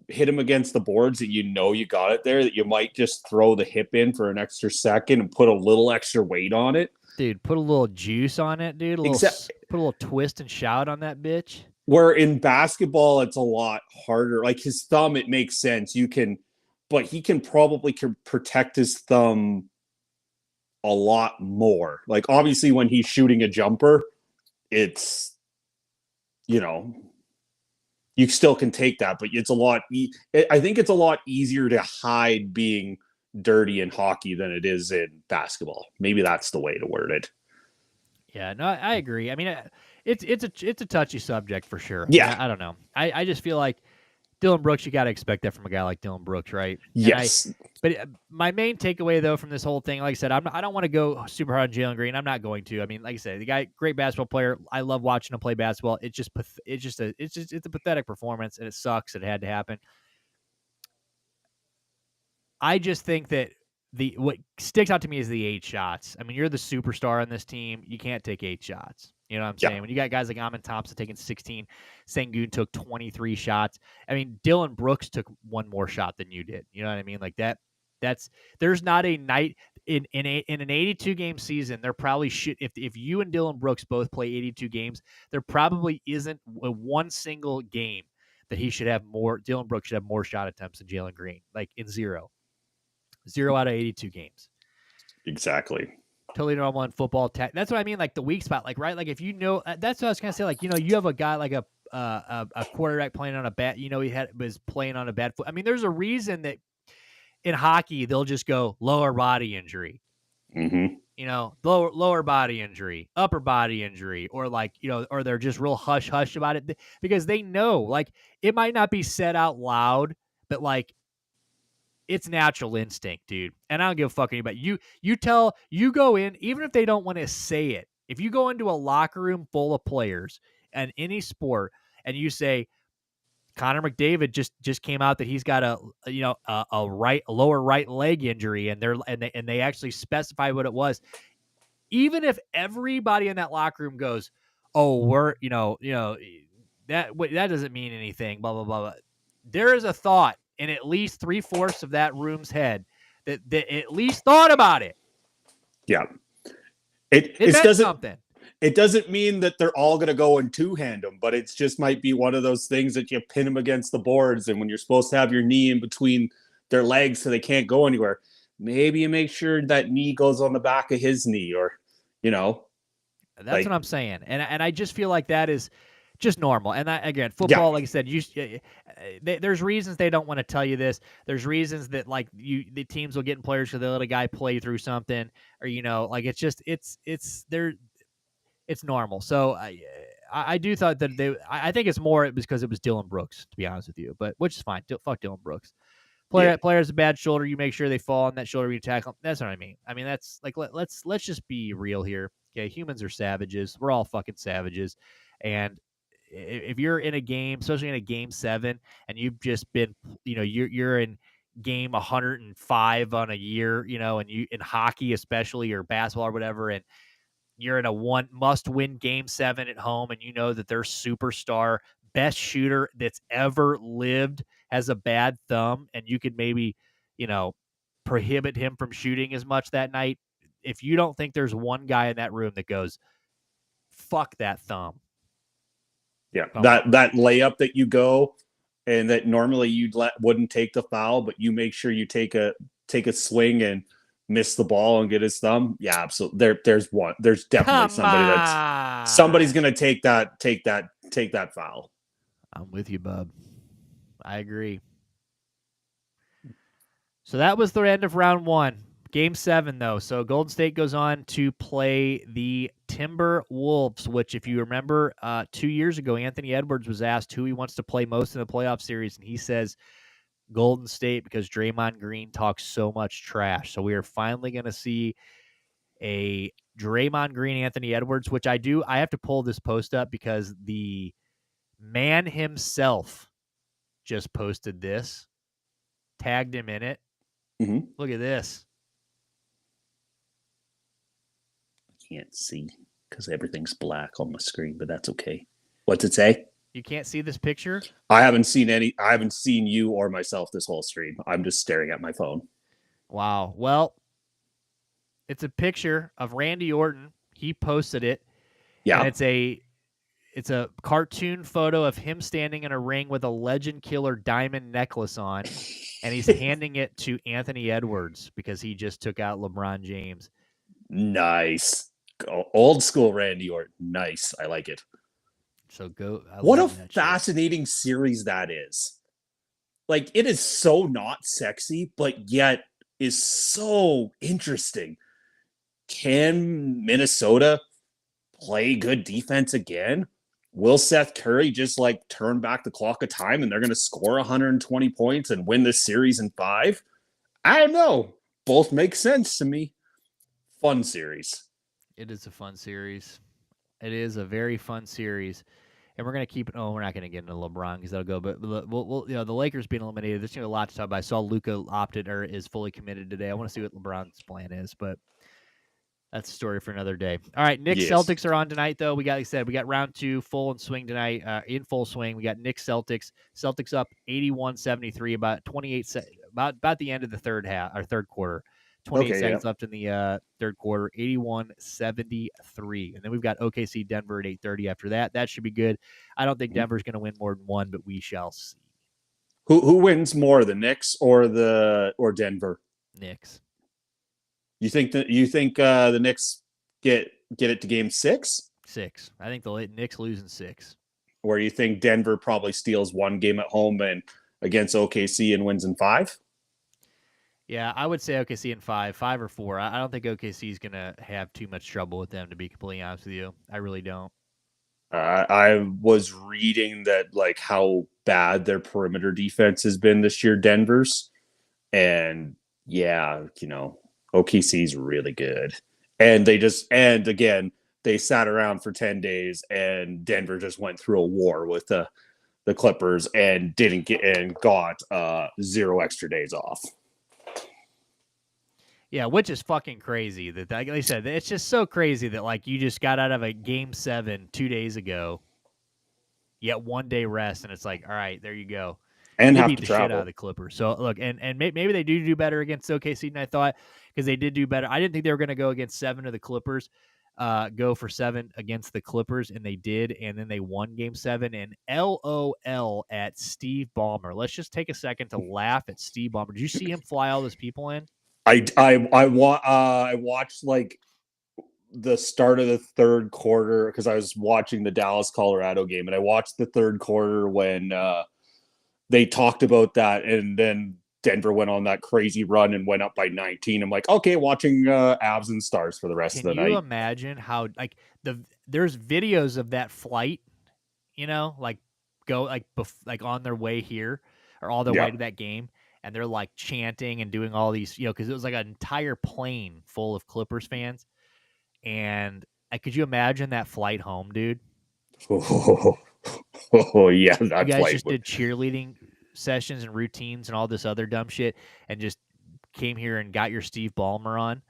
hit him against the boards that you know you got it there, that you might just throw the hip in for an extra second and put a little extra weight on it? Dude, put a little juice on it, dude. Except Put a little twist and shout on that bitch. where in basketball it's a lot harder. Like his thumb, it makes sense. You can, but he can probably protect his thumb a lot more. Like obviously when he's shooting a jumper, it's you know you still can take that, but it's a lot. I think it's a lot easier to hide being dirty in hockey than it is in basketball. Maybe that's the way to word it. Yeah, no, I agree. I mean, it's a touchy subject for sure. I mean, Yeah. I don't know. I just feel like Dylan Brooks, you got to expect that from a guy like Dylan Brooks, right? Yes. But my main takeaway though from this whole thing, like I said, I don't want to go super hard on Jalen Green. I'm not going to. I mean, like I said, the guy, great basketball player. I love watching him play basketball. It's a pathetic performance, and it sucks. It had to happen. I just think that what sticks out to me is the 8 shots. I mean, you're the superstar on this team. You can't take 8 shots. You know what I'm saying? Yeah. When you got guys like Amon Thompson taking 16, Sengun took 23 shots. I mean, Dylan Brooks took one more shot than you did. You know what I mean? Like that. There's not a night in an 82 game season. There probably should if you and Dylan Brooks both play 82 games, there probably isn't one single game that he should have more. Dylan Brooks should have more shot attempts than Jalen Green, like in 0 out of 82 games. Exactly. Totally normal in football. That's what I mean. Like the weak spot, like right, like if you know, that's what I was gonna say. Like you have a guy like a quarterback playing on a bad, he was playing on a bad foot. I mean, there's a reason that in hockey they'll just go lower body injury, Mm-hmm. lower body injury, upper body injury, or like or they're just real hush hush about it because they know like it might not be said out loud, but like it's natural instinct, dude. And I don't give a fuck anybody. You go in, even if they don't want to say it. If you go into a locker room full of players and any sport and you say Connor McDavid just came out that he's got a lower right leg injury and they actually specify what it was. Even if everybody in that locker room goes, "Oh, we're, that doesn't mean anything, blah blah blah, blah." There is a thought in at least 3/4 of that room's head that at least thought about it. Yeah. It meant something. It doesn't mean that they're all going to go and two-hand them, but it just might be one of those things that you pin them against the boards, and when you're supposed to have your knee in between their legs so they can't go anywhere, maybe you make sure that knee goes on the back of his knee, or That's what I'm saying, and I just feel like that is just normal. And again, football, like I said, there's reasons they don't want to tell you this. There's reasons that like the teams will get in players because they let a guy play through something, or like it's normal. So I do thought that I think it's more because it was Dylan Brooks, to be honest with you, but which is fine. Fuck Dylan Brooks. Player has a bad shoulder. You make sure they fall on that shoulder. You tackle. That's what I mean. I mean that's like let's just be real here. Okay, humans are savages. We're all fucking savages, and if you're in a game, especially in a game 7, and you've just been, you're in game 105 on a year, and you in hockey especially or basketball or whatever, and you're in a must-win game 7 at home, and you know that their superstar best shooter that's ever lived has a bad thumb, and you could maybe, prohibit him from shooting as much that night. If you don't think there's one guy in that room that goes, fuck that thumb. Yeah, that layup that you go and that normally wouldn't take the foul, but you make sure you take a swing and miss the ball and get his thumb. Yeah, absolutely. There's definitely somebody's gonna take that foul. I'm with you, bub. I agree. So that was the end of round 1. Game 7, though. So Golden State goes on to play the Timberwolves, which, if you remember, 2 years ago, Anthony Edwards was asked who he wants to play most in the playoff series, and he says Golden State because Draymond Green talks so much trash. So we are finally going to see a Draymond Green, Anthony Edwards, which I have to pull this post up because the man himself just posted this, tagged him in it. Mm-hmm. Look at this. I can't see because everything's black on my screen, but that's okay. What's it say? You can't see this picture? I haven't seen you or myself this whole stream. I'm just staring at my phone. Wow. Well, it's a picture of Randy Orton. He posted it. Yeah. And it's a cartoon photo of him standing in a ring with a Legend Killer diamond necklace on, and he's handing it to Anthony Edwards because he just took out LeBron James. Nice. Old school Randy Orton. Nice. I like it. So go. What a fascinating series that is. Like, it is so not sexy, but yet is so interesting. Can Minnesota play good defense again? Will Seth Curry just like turn back the clock of time and they're going to score 120 points and win this series in 5? I don't know. Both make sense to me. Fun series. It is a fun series. It is a very fun series. And we're going to keep it. Oh, we're not going to get into LeBron because that'll go. But we'll the Lakers being eliminated. There's a lot to talk about. I saw Luka opted or is fully committed today. I want to see what LeBron's plan is, but that's a story for another day. All right, Knicks Celtics are on tonight, though. We got round 2 full and swing tonight. In full swing, we got Knicks Celtics. Celtics up 81-73, about 28 about the end of the third quarter. 28 seconds left in the third quarter. 81-73, and then we've got OKC Denver at 8:30 after that. That should be good. I don't think Denver's going to win more than one, but we shall see. Who wins more, the Knicks or Denver? Knicks. You think the Knicks get it to game 6? 6. I think the Knicks losing 6. Or you think Denver probably steals one game at home and against OKC and wins in 5? Yeah, I would say OKC in 5 or 4. I don't think OKC is going to have too much trouble with them, to be completely honest with you. I really don't. I was reading that like how bad their perimeter defense has been this year, Denver's, and yeah, OKC's really good. And again, they sat around for 10 days and Denver just went through a war with the Clippers and got 0 extra days off. Yeah, which is fucking crazy. That, like I said, it's just so crazy that like you just got out of a game 7 2 days ago, yet 1 day rest, and it's like, all right, there you go. And they have beat to the travel. Shit out of the Clippers. So look, and maybe they do better against OKC than I thought, because they did do better. I didn't think they were going to go against 7 of the Clippers, go for 7 against the Clippers, and they did, and then they won game 7. And LOL at Steve Ballmer. Let's just take a second to laugh at Steve Ballmer. Did you see him fly all those people in? I watched like the start of the third quarter because I was watching the Dallas Colorado game, and I watched the third quarter when they talked about that, and then Denver went on that crazy run and went up by 19. I'm like, okay, watching Avs and Stars for the rest of the night. Can you imagine how like there's videos of that flight, like go like on their way here or all their way to that game, and they're like chanting and doing all these, because it was like an entire plane full of Clippers fans. And could you imagine that flight home, dude? Oh yeah, that you guys flight just did cheerleading sessions and routines and all this other dumb shit, and just came here and got your Steve Ballmer on,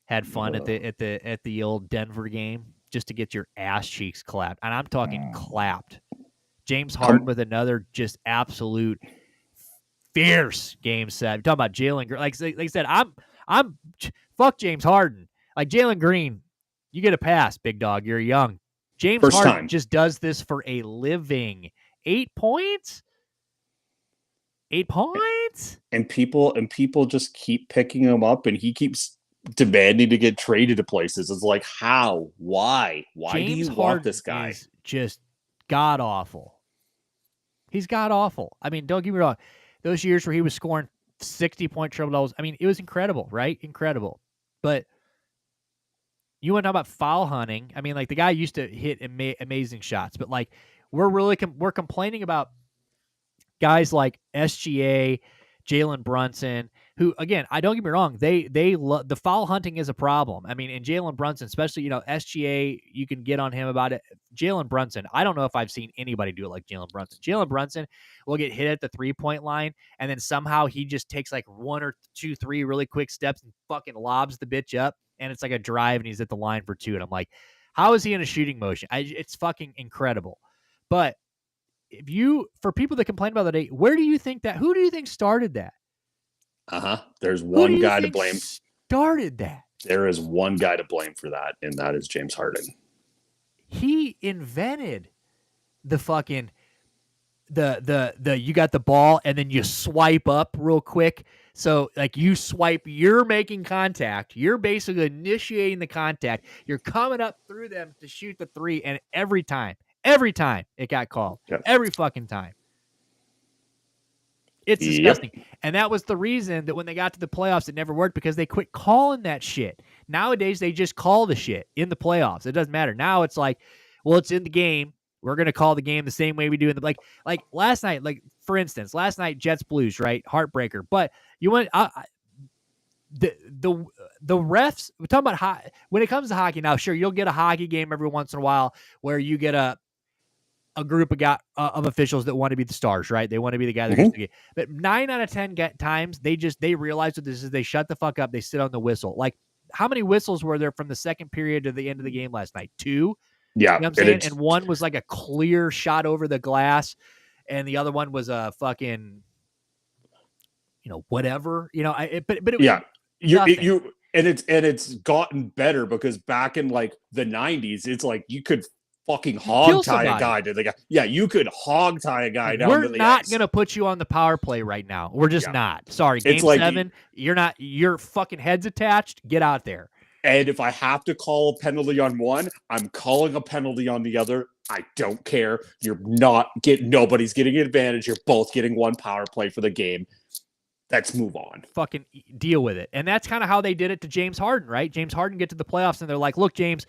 had fun at the old Denver game just to get your ass cheeks clapped, and I'm talking clapped. James Harden with another just absolute fierce game 7. Talking about Jalen Green, like I said, I'm fuck James Harden. Like Jalen Green, you get a pass, big dog. You're young. James Harden just does this for a living. 8 points. 8 points. And people just keep picking him up, and he keeps demanding to get traded to places. It's like, how? Why? Why James do you Harden want this guy? Is just god awful. He's god awful. I mean, don't get me wrong. Those years where he was scoring 60-point triple doubles, I mean, it was incredible, right? Incredible. But you want to talk about foul hunting? I mean, like the guy used to hit amazing shots, but like we're complaining about guys like SGA, Jalen Brunson, who, again, I don't get me wrong, the foul hunting is a problem. I mean, and Jalen Brunson, especially, SGA, you can get on him about it. Jalen Brunson, I don't know if I've seen anybody do it like Jalen Brunson. Jalen Brunson will get hit at the 3-point line, and then somehow he just takes like 1 or 2, 3 really quick steps and fucking lobs the bitch up, and it's like a drive, and he's at the line for 2. And I'm like, how is he in a shooting motion? It's fucking incredible. But for people that complain about that, who do you think started that? There's one guy to blame. Started that. There is one guy to blame for that, and that is James Harden. He invented the fucking the you got the ball and then you swipe up real quick. So like you swipe, you're making contact. You're basically initiating the contact. You're coming up through them to shoot the 3, and every time it got called. Yep. Every fucking time. It's disgusting. Yep. And that was the reason that when they got to the playoffs, it never worked, because they quit calling that shit. Nowadays, they just call the shit in the playoffs. It doesn't matter. Now it's like, well, it's in the game. We're going to call the game the same way we do in the, like last night, for instance, Jets Blues, right? Heartbreaker. But you went, the refs, we're talking about when it comes to hockey now, sure, you'll get a hockey game every once in a while where you get a group of officials that want to be the stars, right? They want to be the guy that goes to the game. But 9 out of 10 times, they realize what this is. They shut the fuck up. They sit on the whistle. Like, how many whistles were there from the second period to the end of the game last night? 2? Yeah. You know what I'm saying? And one was like a clear shot over the glass, and the other one was a fucking, whatever. But yeah. It's gotten better, because back in like the 90s, it's like you could fucking hog tie a guy to the guy. Yeah, you could hog tie a guy down to the ice. We're not going to put you on the power play right now. We're just not. Sorry, game 7, you're not. Your fucking head's attached. Get out there. And if I have to call a penalty on one, I'm calling a penalty on the other. I don't care. Nobody's getting an advantage. You're both getting one power play for the game. Let's move on. Fucking deal with it. And that's kind of how they did it to James Harden, right? James Harden get to the playoffs, and they're like, look, James,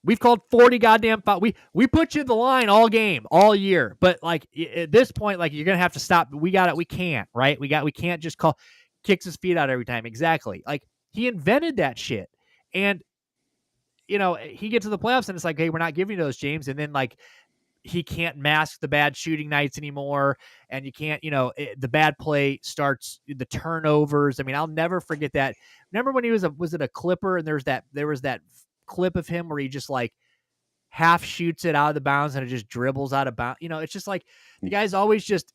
we've called 40 goddamn fouls. We put you in the line all game, all year. But like at this point, like you're gonna have to stop. We can't, right? We can't just kicks his feet out every time. Exactly. Like he invented that shit. And he gets to the playoffs, and it's like, hey, we're not giving you those, James. And then like he can't mask the bad shooting nights anymore, and you can't, the bad play starts, the turnovers. I mean, I'll never forget that. Remember when he was it a Clipper, and there was that clip of him where he just like half shoots it out of the bounds and it just dribbles out of bounds. It's just like the guy's always just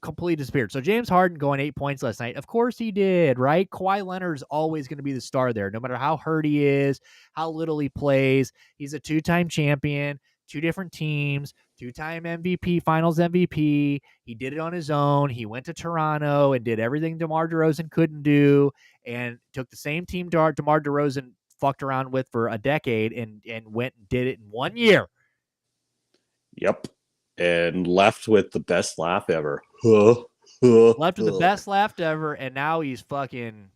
completely disappeared. So James Harden going 8 points last night. Of course he did, right? Kawhi Leonard's always going to be the star there, no matter how hurt he is, how little he plays. He's a 2-time champion, 2 different teams, 2-time MVP, finals MVP. He did it on his own. He went to Toronto and did everything DeMar DeRozan couldn't do, and took the same team DeMar DeRozan fucked around with for a decade and went and did it in 1 year. Yep. And left with the best laugh ever. Left with the best laugh ever, and now he's fucking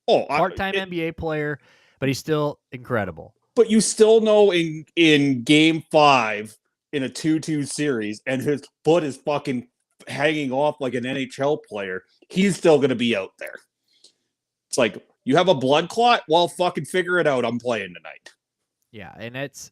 part-time NBA player, but he's still incredible. But you still know in game 5 in a 2-2 series, and his foot is fucking hanging off like an NHL player, he's still going to be out there. It's like, you have a blood clot? Well, fucking figure it out. I'm playing tonight. Yeah, and it's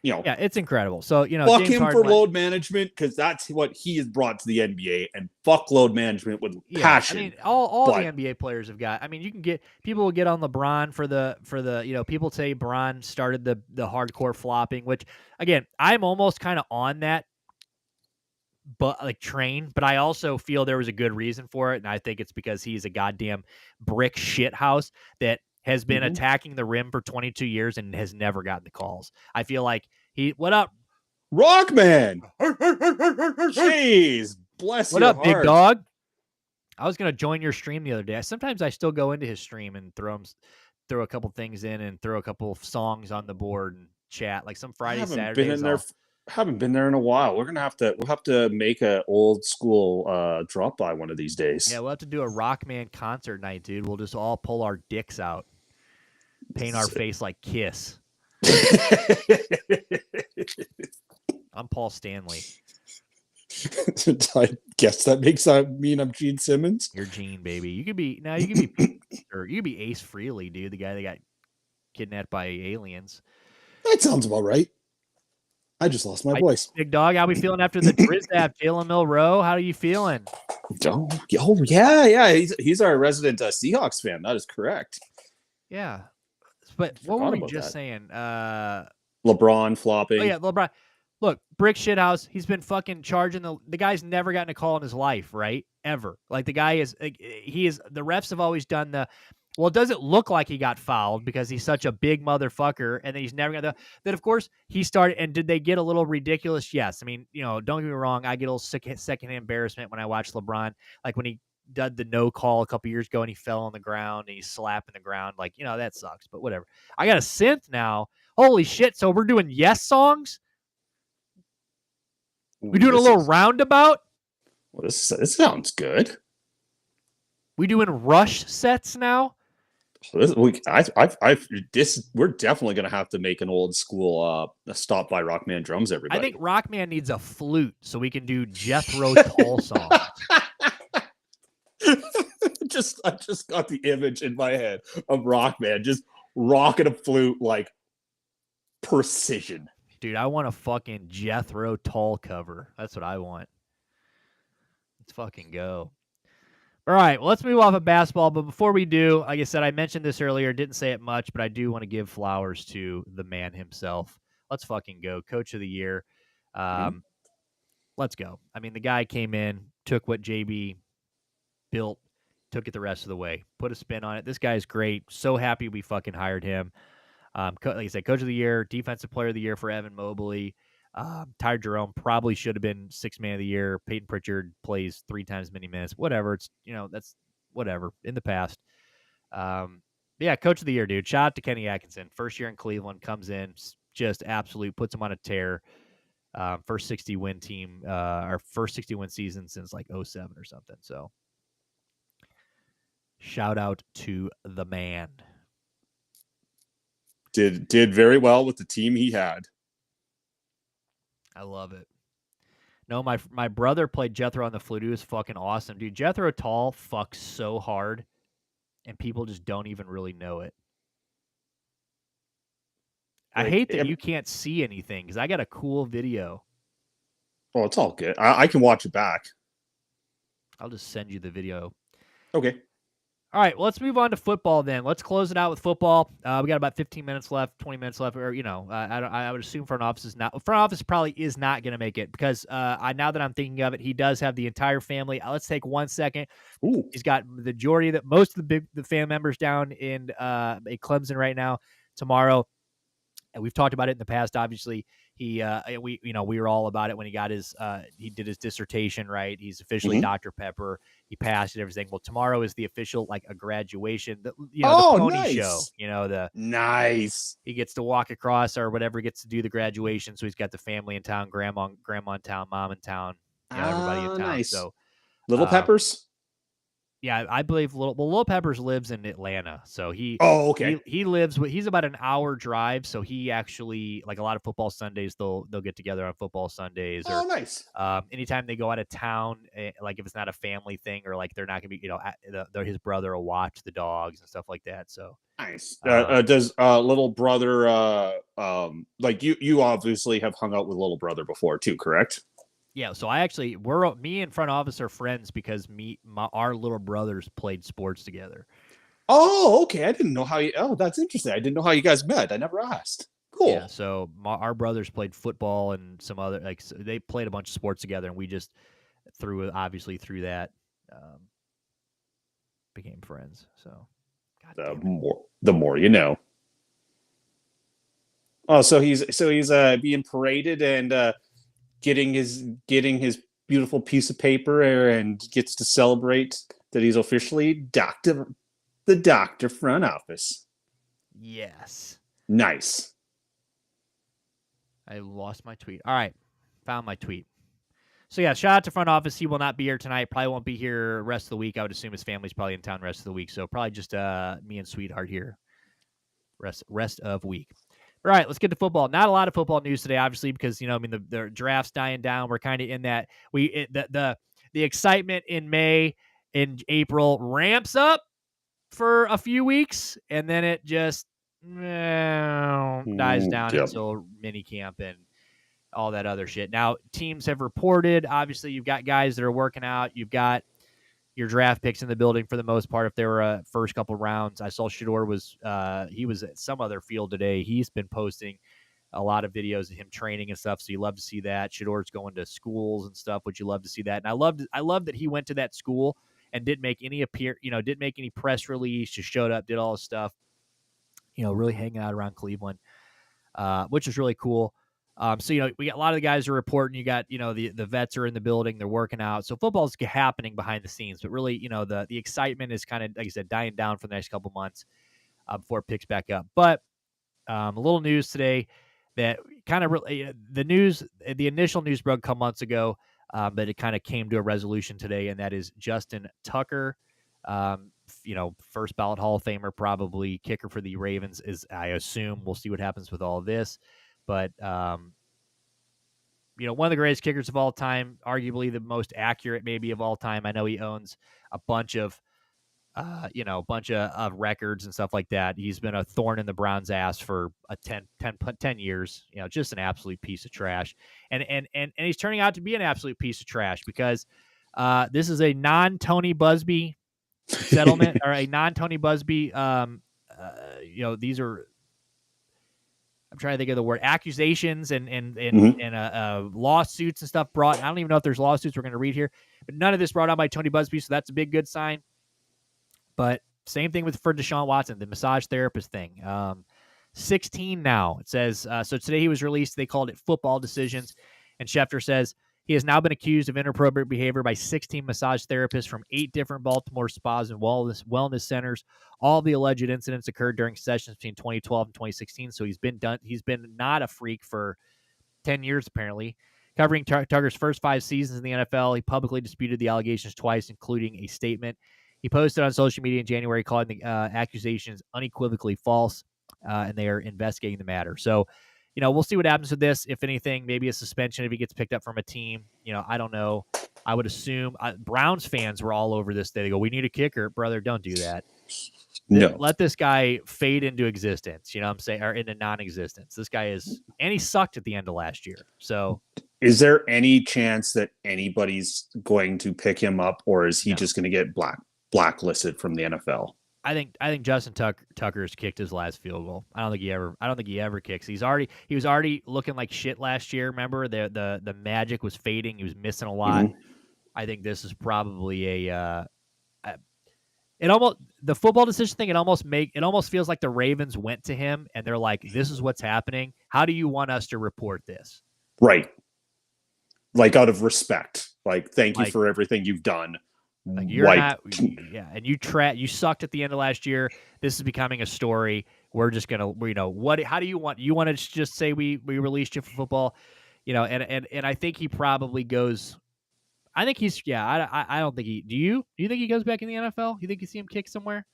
yeah, it's incredible. So, fuck James him Harden for load management, because that's what he has brought to the NBA, and fuck load management with passion. I mean, all the NBA players have got. I mean, people will get on LeBron for the people say Bron started the hardcore flopping, which again, I'm almost kind of on that train, but I also feel there was a good reason for it, and I think it's because he's a goddamn brick shit house that has been attacking the rim for 22 years and has never gotten the calls. I feel like what up, Rockman? Jeez, bless what your up, heart. big dog? I was gonna join your stream the other day. Sometimes I still go into his stream and throw a couple things in and throw a couple of songs on the board and chat, like some Friday, Saturdays. Haven't been there in a while. We'll have to make a old school drop by one of these days. Yeah, we'll have to do a Rockman concert night, dude. We'll just all pull our dicks out, paint our face like Kiss. I'm Paul Stanley. I guess that makes mean I'm Gene Simmons. You're Gene, baby. You could be now. You could be or you could be Ace Frehley, dude. The guy that got kidnapped by aliens. That sounds about right. I just lost my voice. Big dog, how we feeling after the Drizzap, Jalen Milroe? How are you feeling? Oh yeah. He's our resident Seahawks fan. That is correct. Yeah, but what were we just saying? LeBron flopping. Oh yeah, LeBron. Look, Brick Shithouse. He's been fucking charging the guy's never gotten a call in his life, right? Ever. Like the guy is. He is. The refs have always done the. Well, it doesn't look like he got fouled because he's such a big motherfucker, and then he's never gonna. Then of course he started. And did they get a little ridiculous? Yes. I mean, don't get me wrong. I get a little second embarrassment when I watch LeBron, like when he did the no call a couple years ago and he fell on the ground and he's slapping the ground. Like that sucks, but whatever. I got a synth now. Holy shit! So we're doing yes songs. We're doing a little roundabout. Well, this sounds good. We doing Rush sets now. We're definitely gonna have to make an old school stop by Rockman drums. Everybody, I think Rockman needs a flute so we can do Jethro Tull songs. I just got the image in my head of Rockman just rocking a flute like precision. Dude, I want a fucking Jethro Tull cover. That's what I want. Let's fucking go. All right, well, let's move off of basketball. But before we do, like I said, I mentioned this earlier, didn't say it much, but I do want to give flowers to the man himself. Let's fucking go. Coach of the year. Let's go. I mean, the guy came in, took what JB built, took it the rest of the way, put a spin on it. This guy's great. So happy we fucking hired him. Like I said, coach of the year, defensive player of the year for Evan Mobley. Ty Jerome probably should have been 6th man of the year. Peyton Pritchard plays 3 times as many minutes. Whatever. It's that's whatever in the past. Yeah, coach of the year, dude. Shout out to Kenny Atkinson. First year in Cleveland, comes in, just absolute puts him on a tear. First 60 win team, our first 60 win season since like 07 or something. So shout out to the man. Did very well with the team he had. I love it. No, my brother played Jethro on the flute. He was fucking awesome, dude. Jethro Tull fucks so hard, and people just don't even really know it. I hate that you can't see anything because I got a cool video. Oh, it's all good. I can watch it back. I'll just send you the video. Okay. All right, well, let's move on to football then. Let's close it out with football. We got about 15 minutes left, 20 minutes left, or I would assume front office probably is not going to make it because now that I'm thinking of it, he does have the entire family. Let's take 1 second. Ooh. He's got most of the fan members down in Clemson right now. Tomorrow, and we've talked about it in the past. Obviously, we were all about it when he got he did his dissertation, right? He's officially Dr. Pepper. He passed and everything. Well, tomorrow is the official, like a graduation, the pony nice. show, nice. He gets to walk across or whatever, gets to do the graduation. So he's got the family in town, grandma in town, mom in town, everybody in town. Nice. So Little Peppers. Yeah, I believe Little Peppers lives in Atlanta, so okay. He's about an hour drive, so he actually, like a lot of football Sundays, they'll get together on football Sundays. Oh, nice. Anytime they go out of town, like if it's not a family thing or like they're not gonna be, his brother will watch the dogs and stuff like that. So nice. Does little brother like you obviously have hung out with little brother before too, correct? Yeah, so me and front office are friends because our little brothers played sports together. Oh, okay. I didn't know how that's interesting. I didn't know how you guys met. I never asked. Cool. Yeah, so our brothers played football and some other, so they played a bunch of sports together, and we just through that became friends. So the more you know. Oh, so he's being paraded and getting his beautiful piece of paper and gets to celebrate that he's officially the doctor front office. Yes. Nice. I lost my tweet. All right. Found my tweet. So yeah, shout out to front office. He will not be here tonight. Probably won't be here rest of the week. I would assume his family's probably in town rest of the week. So probably just me and Sweetheart here rest of week. Right, let's get to football. Not a lot of football news today, obviously, because the draft's dying down. We're kind of in that the excitement in May and April ramps up for a few weeks, and then it just dies down Yep. until mini camp and all that other shit. Now, teams have reported. Obviously, you've got guys that are working out. You've got your draft picks in the building for the most part. If they were first couple rounds, I saw Shador was he was at some other field today. He's been posting a lot of videos of him training and stuff. So you love to see that. Shador's going to schools and stuff, which you love to see that. And I love that he went to that school and didn't make any didn't make any press release, just showed up, did all his stuff, really hanging out around Cleveland, which is really cool. So, we got a lot of the guys are reporting. You got, the vets are in the building, they're working out. So football's happening behind the scenes, but really, the excitement is kind of, like I said, dying down for the next couple months before it picks back up. But a little news today that kind of the initial news broke a couple months ago, but it kind of came to a resolution today, and that is Justin Tucker, first ballot Hall of Famer, probably kicker for the Ravens, is, I assume. We'll see what happens with all of this. But, one of the greatest kickers of all time, arguably the most accurate maybe of all time. I know he owns a bunch of records and stuff like that. He's been a thorn in the Browns' ass for 10 years, just an absolute piece of trash. And he's turning out to be an absolute piece of trash because this is a non-Tony Busby settlement or a non-Tony Busby. These are, I'm trying to think of the word, accusations and lawsuits and stuff brought. I don't even know if there's lawsuits we're going to read here, but none of this brought on by Tony Busby, so that's a big good sign. But same thing for Deshaun Watson, the massage therapist thing. 16 now. It says, so today he was released. They called it football decisions. And Schefter says he has now been accused of inappropriate behavior by 16 massage therapists from 8 different Baltimore spas and wellness centers. All the alleged incidents occurred during sessions between 2012 and 2016. So he's been not a freak for 10 years, apparently. Covering Tucker's first 5 seasons in the NFL, he publicly disputed the allegations twice, including a statement he posted on social media in January calling the accusations unequivocally false, and they are investigating the matter. So, we'll see what happens with this. If anything, maybe a suspension if he gets picked up from a team. I don't know. I would assume Browns fans were all over this. They go, we need a kicker. Brother, don't do that. No. Let this guy fade into existence, you know what I'm saying, or into non-existence. This guy is, and he sucked at the end of last year. So is there any chance that anybody's going to pick him up, or is he just going to get blacklisted from the NFL? I think Justin Tucker's kicked his last field goal. I don't think he ever kicks. He was already looking like shit last year. Remember, the magic was fading. He was missing a lot. Mm-hmm. I think this is probably the football decision thing. It almost feels like the Ravens went to him and they're like, "This is what's happening. How do you want us to report this?" Right. Like out of respect. Like, thank you for everything you've done. Like you're not, and you sucked at the end of last year. This is becoming a story. We're just gonna, how do you want to just say we released you for football, and I think he probably goes. I think he's, I don't think he. Do you think he goes back in the NFL? You think you see him kick somewhere?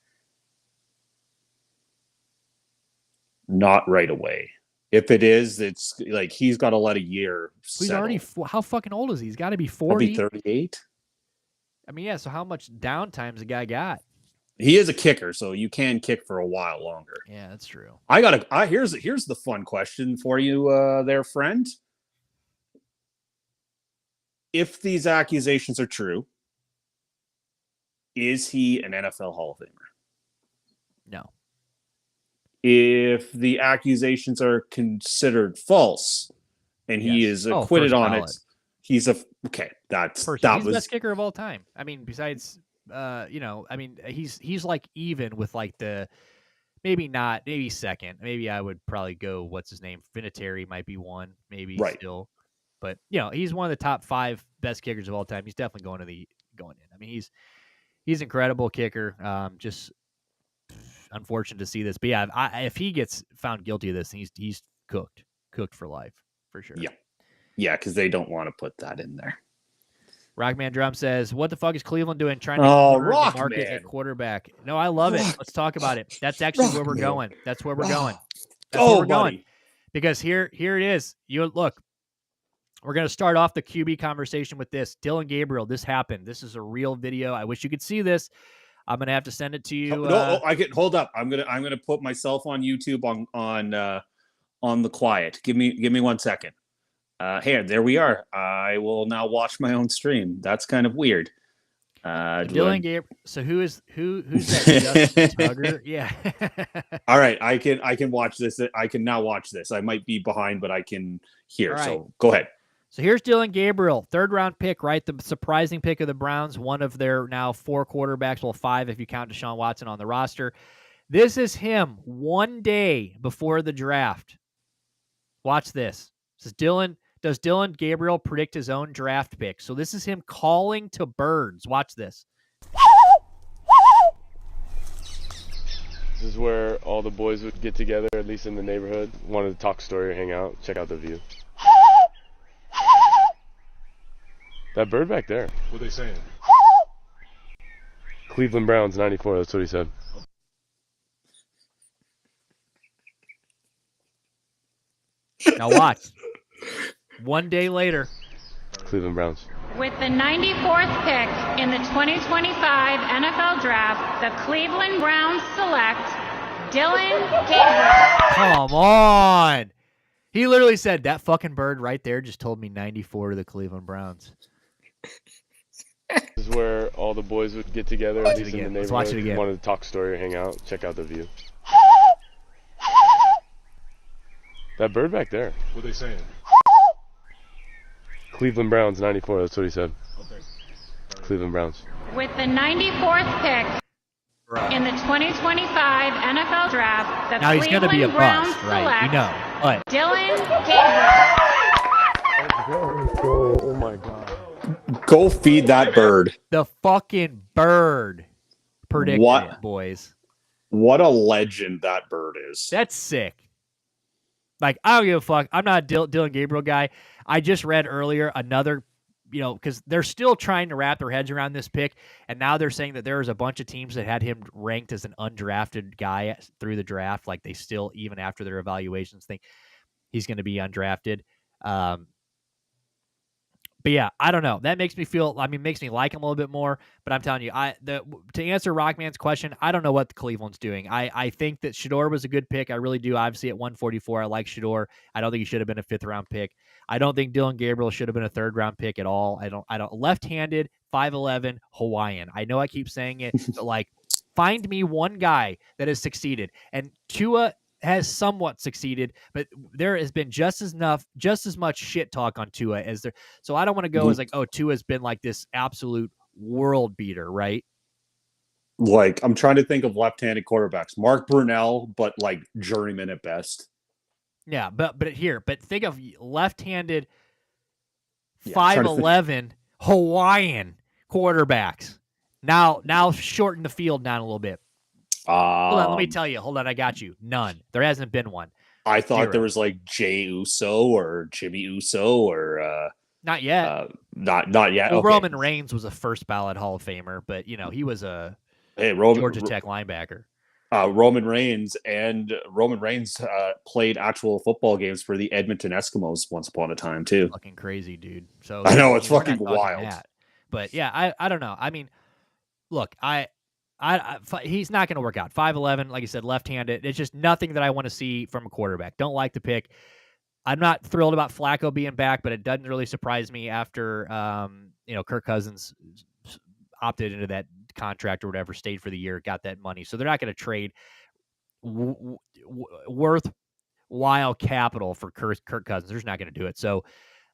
Not right away. If it is, it's like he's got to let a year. He's already. How fucking old is he? He's got to be 40. 38. I mean, yeah. So how much downtime's the guy got? He is a kicker, so you can kick for a while longer. Yeah, that's true. Here's the fun question for you, there, friend. If these accusations are true, is he an NFL Hall of Famer? No. If the accusations are considered false and he is acquitted on it, he's he's the best kicker of all time. I mean, besides, he's like even with like maybe second. Maybe I would probably go, what's his name? Vinatieri might be one, maybe still. But, he's one of the top 5 best kickers of all time. He's definitely going in. I mean, he's incredible kicker. Just unfortunate to see this. But, yeah, if he gets found guilty of this, he's cooked for life, for sure. Yeah. Yeah, because they don't want to put that in there. Rockman Drum says, what the fuck is Cleveland doing trying to market at quarterback? No, I love it. Let's talk about it. That's actually where we're going. That's where we're going. That's where we're going. because here it is. You look. We're going to start off the QB conversation with this. Dillon Gabriel, this happened. This is a real video. I wish you could see this. I'm going to have to send it to you. No, I can hold up. I'm gonna put myself on YouTube on the quiet. Give me 1 second. Here, there we are. I will now watch my own stream. That's kind of weird. Dillon Gabriel. So who's that? Justin Tugger? Yeah. All right, I can watch this. I can now watch this. I might be behind, but I can hear. Right. So go ahead. So here's Dillon Gabriel, 3rd round pick, right? The surprising pick of the Browns, one of their now 4 quarterbacks, well, 5 if you count Deshaun Watson on the roster. This is him 1 day before the draft. Watch this. This is does Dillon Gabriel predict his own draft pick? So this is him calling to birds. Watch this. This is where all the boys would get together, at least in the neighborhood. Wanted to talk story or hang out. Check out the view. That bird back there. What are they saying? Cleveland Browns, 94. That's what he said. Now watch. 1 day later. Cleveland Browns. With the 94th pick in the 2025 NFL Draft, the Cleveland Browns select Dillon Gabriel. Come on. He literally said, that fucking bird right there just told me 94 to the Cleveland Browns. This is where all the boys would get together, at least in the neighborhood. Let's watch it again. Wanted to talk story or hang out. Check out the view. That bird back there. What are they saying? Cleveland Browns, 94. That's what he said. Okay. Cleveland Browns. With the 94th pick in the 2025 NFL Draft, the now he's Cleveland be a Browns bust, right? select You know, but Dillon Gabriel. Oh my God. Go feed that bird. The fucking bird predicted it, boys. What a legend that bird is. That's sick. Like, I don't give a fuck. I'm not a Dillon Gabriel guy. I just read earlier another, because they're still trying to wrap their heads around this pick, and now they're saying that there's a bunch of teams that had him ranked as an undrafted guy through the draft. Like, they still, even after their evaluations, think he's going to be undrafted. But yeah, I don't know. That makes me makes me like him a little bit more. But I'm telling you, to answer Rockman's question, I don't know what the Cleveland's doing. I think that Shedeur was a good pick. I really do. Obviously, at 144, I like Shedeur. I don't think he should have been a 5th round pick. I don't think Dillon Gabriel should have been a 3rd round pick at all. I don't. Left-handed, 5'11", Hawaiian. I know I keep saying it, but like, find me one guy that has succeeded. And Tua has somewhat succeeded, but there has been just as much shit talk on Tua as there. So I don't want to go as like, oh, Tua's been like this absolute world beater, right? Like, I'm trying to think of left-handed quarterbacks. Mark Brunell, but like journeyman at best. Yeah, but think of left-handed, 5'11" Hawaiian quarterbacks. Now shorten the field down a little bit. Hold on, let me tell you. Hold on, I got you. None. There hasn't been one. I thought there was like Jay Uso or Jimmy Uso or not yet. Not yet. Well, okay. Roman Reigns was a first ballot Hall of Famer, but he was a Georgia Tech linebacker. Roman Reigns played actual football games for the Edmonton Eskimos once upon a time too. Fucking crazy, dude. So I know it's fucking wild. But yeah, I don't know. I mean, look, he's not going to work out. 5'11", like I said, left-handed. It's just nothing that I want to see from a quarterback. Don't like the pick. I'm not thrilled about Flacco being back, but it doesn't really surprise me after Kirk Cousins opted into that contract or whatever, stayed for the year, got that money. So they're not going to trade worthwhile capital for Kirk Cousins. They're just not going to do it. So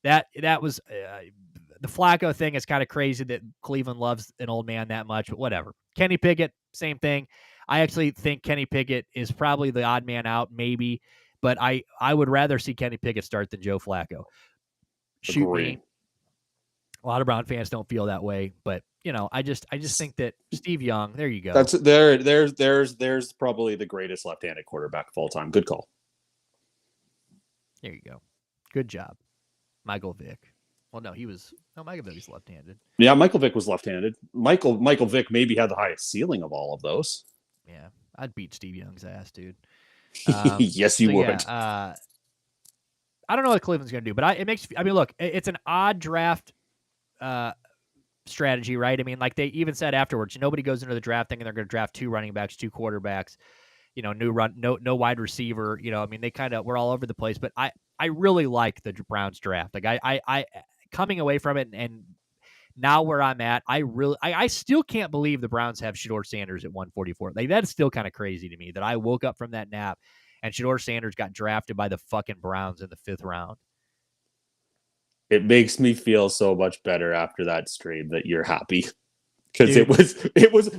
that was the Flacco thing is kind of crazy that Cleveland loves an old man that much, but whatever. Kenny Pickett, same thing. I actually think Kenny Pickett is probably the odd man out, maybe, but I would rather see Kenny Pickett start than Joe Flacco. Shoot me. A lot of Brown fans don't feel that way, but I just think that Steve Young, there you go. That's there's probably the greatest left-handed quarterback of all time. Good call. There you go. Good job. Michael Vick. Well, no, Michael Vick was left-handed. Yeah, Michael Vick was left-handed. Michael Vick maybe had the highest ceiling of all of those. Yeah, I'd beat Steve Young's ass, dude. Yes, you would. Yeah, I don't know what Cleveland's going to do, but it makes. I mean, look, it's an odd draft strategy, right? I mean, like they even said afterwards, nobody goes into the draft thinking they're going to draft 2 running backs, 2 quarterbacks, no wide receiver. I mean, they kind of were all over the place, but I really like the Browns draft. Like I coming away from it and now where I'm at, I still can't believe the Browns have Shedeur Sanders at 144. Like that is still kind of crazy to me that I woke up from that nap and Shedeur Sanders got drafted by the fucking Browns in the 5th round. It makes me feel so much better after that stream that you're happy. Because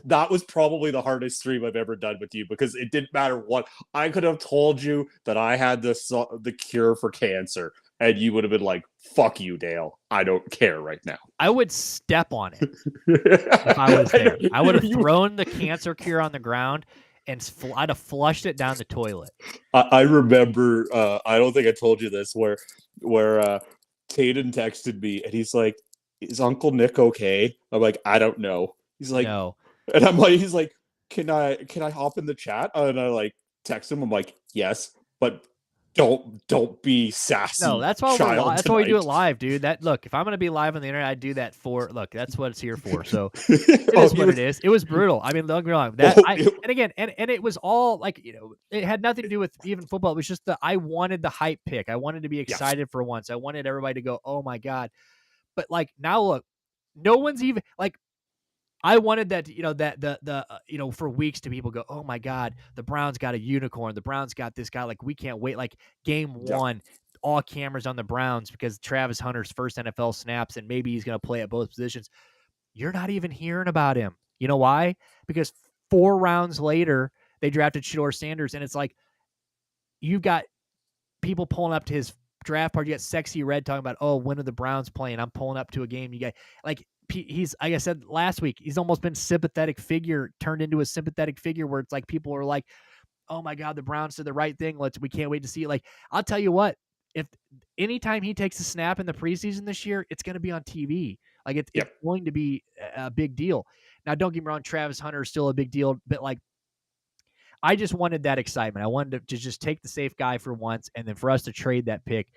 that was probably the hardest stream I've ever done with you, because it didn't matter what. I could have told you that I had the cure for cancer, and you would have been like, fuck you, Dale. I don't care right now. I would step on it if I was there. I would have thrown the cancer cure on the ground and I'd have flushed it down the toilet. I remember, I don't think I told you this, where Caden texted me and he's like, is Uncle Nick okay? I'm like, I don't know. He's like, no. And I'm like, he's like, can I hop in the chat? And I like text him. I'm like, yes, but don't be sassy. No, that's why that's why we do it live, dude. Look, if I'm gonna be live on the internet, I do that that's what it's here for. So it is what it is. It was brutal. I mean, don't get me wrong. And it was all like, it had nothing to do with even football. It was just I wanted the hype pick. I wanted to be excited for once. I wanted everybody to go, oh my God. But like now, look, no one's even like. I wanted that, for weeks to people go, oh my God, the Browns got a unicorn. The Browns got this guy. Like, we can't wait. Like game 1, all cameras on the Browns because Travis Hunter's first NFL snaps and maybe he's going to play at both positions. You're not even hearing about him. You know why? Because 4 rounds later, they drafted Shedeur Sanders. And it's like, you've got people pulling up to his draft party. You got Sexy Red talking about, oh, when are the Browns playing? I'm pulling up to a game. You got like, he's, like I said last week, he's almost been turned into a sympathetic figure where it's like people are like, oh my God, the Browns did the right thing. We can't wait to see it. Like, I'll tell you what, if anytime he takes a snap in the preseason this year, it's going to be on TV. Like it's going to be a big deal. Now, don't get me wrong, Travis Hunter is still a big deal, but like, I just wanted that excitement. I wanted to just take the safe guy for once, and then for us to trade that pick.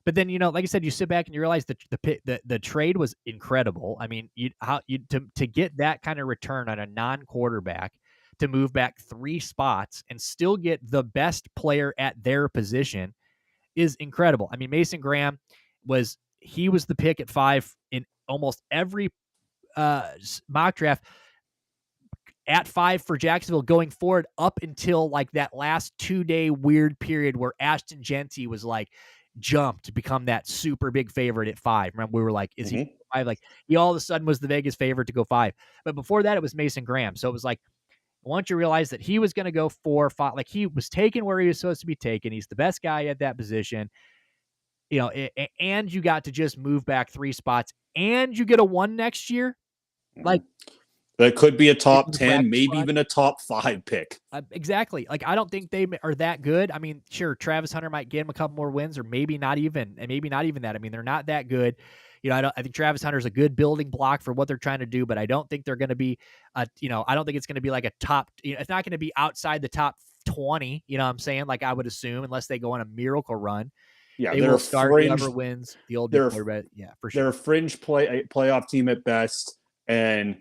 But then, like I said, you sit back and you realize the trade was incredible. I mean, to get that kind of return on a non-quarterback, to move back 3 spots and still get the best player at their position is incredible. I mean, Mason Graham was the pick at 5 in almost every mock draft. At 5 for Jacksonville going forward up until like that last 2-day weird period where Ashton Genty was like jumped to become that super big favorite at 5. Remember, we were like, is he 5? Like he all of a sudden was the Vegas favorite to go 5. But before that, it was Mason Graham. So it was like, once you realize that he was going to go 4, 5, like he was taken where he was supposed to be taken. He's the best guy at that position, and you got to just move back 3 spots and you get a 1 next year. Like, that could be a top 10, maybe even a top 5 pick. Exactly. Like, I don't think they are that good. I mean, sure, Travis Hunter might get him a couple more wins, or maybe not even that. I mean, they're not that good. I think Travis Hunter's a good building block for what they're trying to do, but I don't think they're going to be, I don't think it's going to be like a top, it's not going to be outside the top 20, you know what I'm saying? Like I would assume, unless they go on a miracle run. Yeah, they will start whoever wins the old quarterback. Yeah, for sure. They're a fringe playoff team at best, and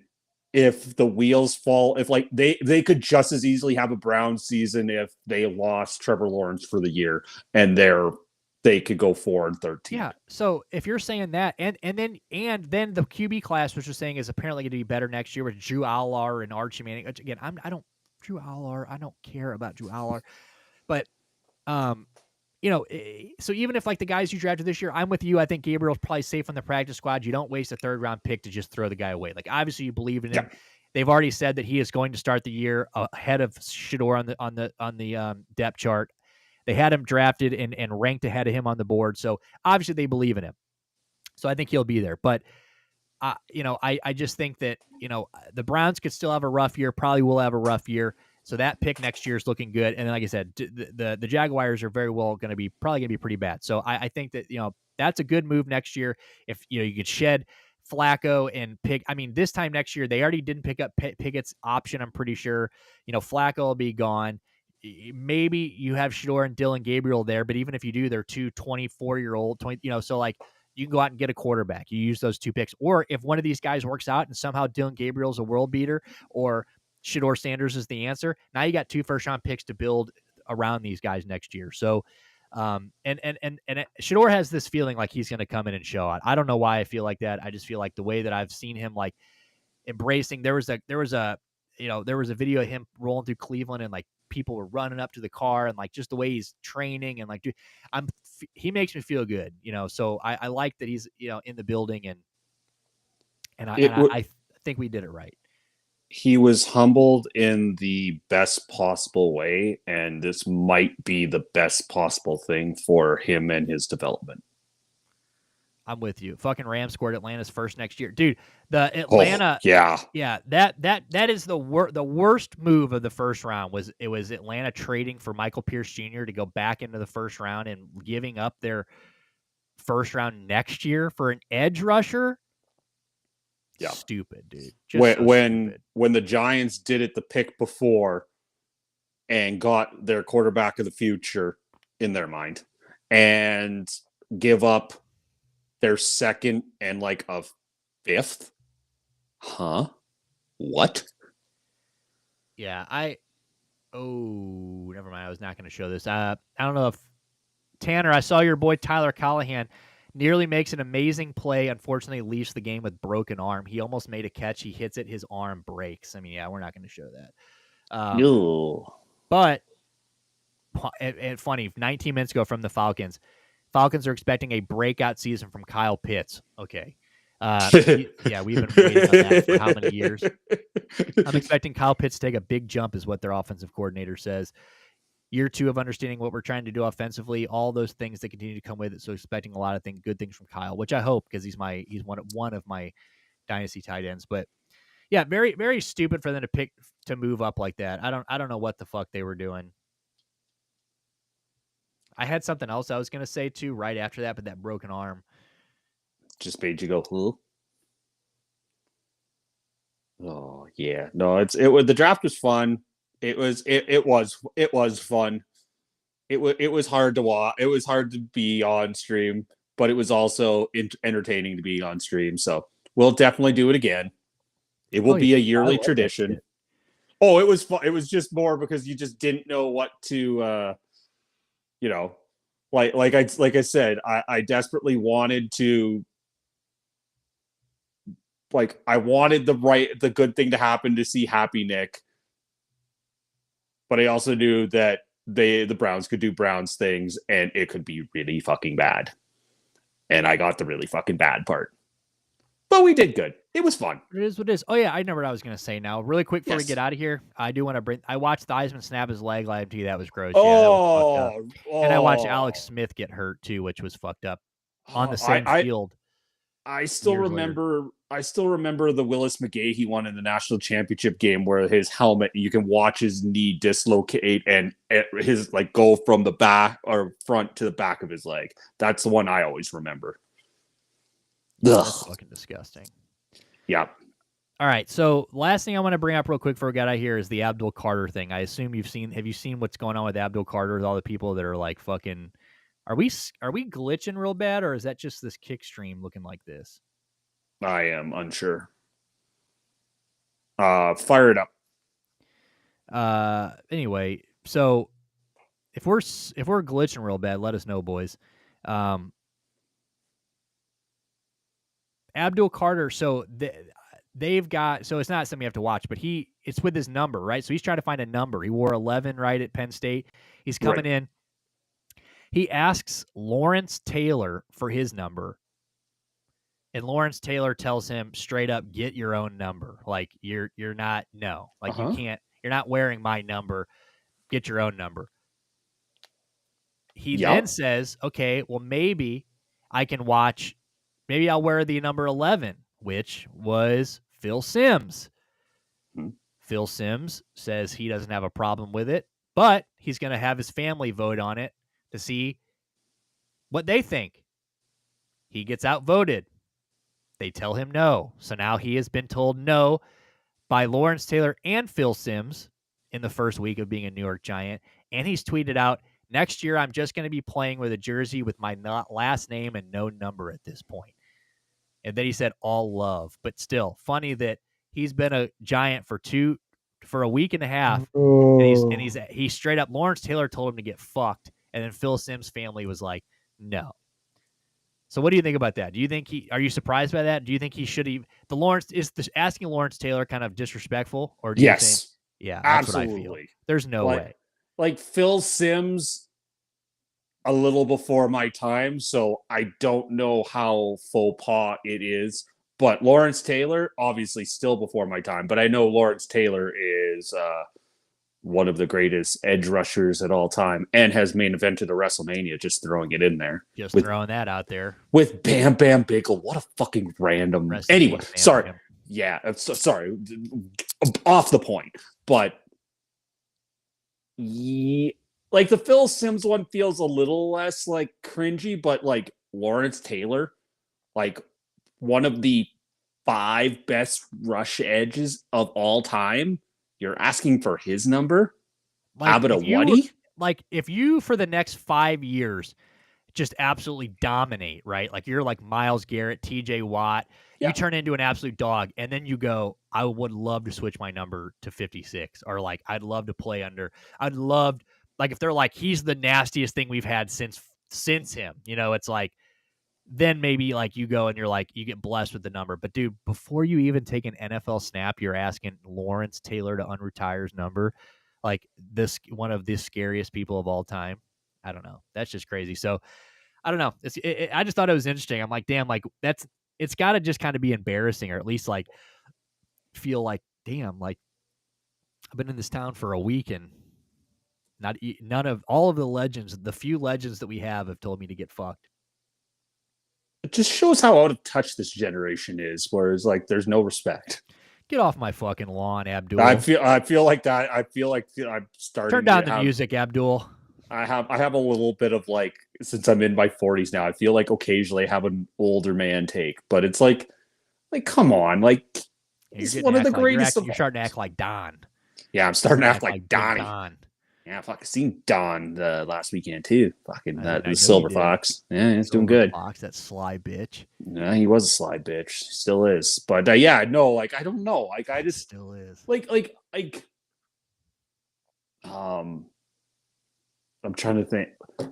if the wheels fall, if like they could just as easily have a Browns season if they lost Trevor Lawrence for the year, and they could go 4-13. Yeah. So if you're saying that, and then the QB class, which you're saying is apparently going to be better next year with Drew Aller and Archie Manning. Which, again, Drew Aller. I don't care about Drew Aller, but so even if like the guys you drafted this year, I'm with you. I think Gabriel's probably safe on the practice squad. You don't waste a 3rd round pick to just throw the guy away. Like obviously you believe in him. Yeah. They've already said that he is going to start the year ahead of Shedeur on the depth chart. They had him drafted and ranked ahead of him on the board. So obviously they believe in him. So I think he'll be there. But I just think that the Browns could still have a rough year. Probably will have a rough year. So that pick next year is looking good. And then, like I said, the Jaguars are very well going to be pretty bad. So I think that, that's a good move next year. If, you could shed Flacco and pick, I mean, this time next year, they already didn't pick up Pickett's option. I'm pretty sure, Flacco will be gone. maybe you have Shador and Dylan Gabriel there, but even if you do, they're two 24-year-old, so like you can go out and get a quarterback. You use those 2 picks. Or if one of these guys works out and somehow Dylan Gabriel's a world beater or Shador Sanders is the answer, now you got 2 first-round picks to build around these guys next year. So, and Shador has this feeling like he's going to come in and show out. I don't know why I feel like that. I just feel like the way that I've seen him like embracing, there was a video of him rolling through Cleveland and like people were running up to the car and like just the way he's training and like, dude, he makes me feel good, so I like that he's, in the building and I think we did it right. He was humbled in the best possible way, and this might be the best possible thing for him and his development. I'm with you. Fucking Rams scored Atlanta's first next year, dude. The Atlanta, that is the worst move of the first round. Was Atlanta trading for Michael Pierce Jr. to go back into the first round and giving up their first round next year for an edge rusher? Yeah, stupid, dude. When the Giants did it the pick before and got their quarterback of the future in their mind and give up their second and like a fifth. Huh? What? Yeah, never mind. I was not going to show this. I don't know if Tanner, I saw your boy Tyler Callahan nearly makes an amazing play. Unfortunately, leaves the game with broken arm. He almost made a catch. He hits it. His arm breaks. I mean, yeah, we're not going to show that. But and funny, 19 minutes ago from the Falcons are expecting a breakout season from Kyle Pitts. Okay. We've been waiting on that for how many years? I'm expecting Kyle Pitts to take a big jump is what their offensive coordinator says. Year 2 of understanding what we're trying to do offensively, all those things that continue to come with it. So expecting a lot of good things from Kyle, which I hope because he's one of my dynasty tight ends. But yeah, very, very stupid for them to move up like that. I don't know what the fuck they were doing. I had something else I was going to say too right after that, but that broken arm just made you go, huh? Oh yeah, no, the draft was fun. It was fun. It was hard to watch. It was hard to be on stream, but it was also entertaining to be on stream. So we'll definitely do it again. It will be a yearly tradition. Oh, it was fun. It was just more because you just didn't know what to, like I said, I desperately wanted to. Like I wanted the good thing to happen to see Happy Nick, but I also knew that the Browns could do Browns things and it could be really fucking bad. And I got the really fucking bad part. But we did good. It was fun. It is what it is. Oh yeah, I know what I was gonna say now. Really quick before we get out of here, I do want to I watched Theismann snap his leg live to you. That was gross. Yeah, that was fucked up. And I watched Alex Smith get hurt too, which was fucked up on the same field. I still remember the Willis McGahee one in the national championship game where his helmet, you can watch his knee dislocate and his like go from the back or front to the back of his leg. That's the one I always remember. That's fucking disgusting. Yeah. All right. So last thing I want to bring up real quick before we get out of here is the Abdul Carter thing. I assume have you seen what's going on with Abdul Carter with all the people that are like fucking, are we glitching real bad or is that just this kick stream looking like this? I am unsure. Fire it up. Anyway, so if we're glitching real bad, let us know, boys. Abdul Carter, so they've got, so it's not something you have to watch, but it's with his number, right? So he's trying to find a number. He wore 11, right, at Penn State. He's coming in. He asks Lawrence Taylor for his number. And Lawrence Taylor tells him straight up, get your own number. Like you're not, no, like you can't, you're not wearing my number. Get your own number. He then says, okay, well, maybe I'll wear the number 11, which was Phil Simms. Mm-hmm. Phil Simms says he doesn't have a problem with it, but he's going to have his family vote on it to see what they think. He gets outvoted. They tell him no. So now he has been told no by Lawrence Taylor and Phil Simms in the first week of being a New York Giant. And he's tweeted out, next year, I'm just going to be playing with a jersey with my last name and no number at this point. And then he said, all love. But still, funny that he's been a Giant for a week and a half. Oh. And he's straight up, Lawrence Taylor told him to get fucked. And then Phil Simms' family was like, no. So what do you think about that? Do you think are you surprised by that? Do you think he should have asking Lawrence Taylor kind of disrespectful? Or do you think, yeah, that's absolutely. what I feel. There's no way. Like Phil Simms, a little before my time, so I don't know how faux pas it is. But Lawrence Taylor, obviously still before my time. But I know Lawrence Taylor is one of the greatest edge rushers at all time and has main evented a WrestleMania, just throwing it in there. Throwing that out there. With Bam Bam Bigelow. What a fucking random... Anyway, sorry. Yeah, sorry. Off the point. But... like the Phil Simms one feels a little less like cringy, but like Lawrence Taylor, like one of the 5 best rush edges of all time, you're asking for his number? Like if you for the next 5 years just absolutely dominate, right? Like you're like Myles Garrett, TJ Watt, you turn into an absolute dog, and then you go, I would love to switch my number to 56, or like I'd love to play under. Like if they're like, he's the nastiest thing we've had since him, it's like, then maybe like you go and you're like, you get blessed with the number. But dude, before you even take an NFL snap, you're asking Lawrence Taylor to unretire his number. Like this, one of the scariest people of all time. I don't know. That's just crazy. So I don't know. I just thought it was interesting. I'm like, damn, like it's got to just kind of be embarrassing, or at least like feel like, damn, like I've been in this town for a week and none of all of the few legends that we have told me to get fucked. It just shows how out of touch this generation is, whereas like there's no respect. Get off my fucking lawn, Abdul. I feel like that. I feel like I'm starting. Turn down the music, Abdul. I have a little bit of like, since I'm in my 40s now, I feel like occasionally I have an older man take, but it's like come on, like he's one of the greatest. You're starting to act like Don. Yeah, I'm starting to act like Donnie. Yeah, I fucking seen Don last weekend too. Fucking the Silver Fox. Yeah, he's doing good. Fox, that sly bitch. Yeah, he was a sly bitch. Still is. But yeah, no, like I don't know. Like I just still is. Like I'm trying to think.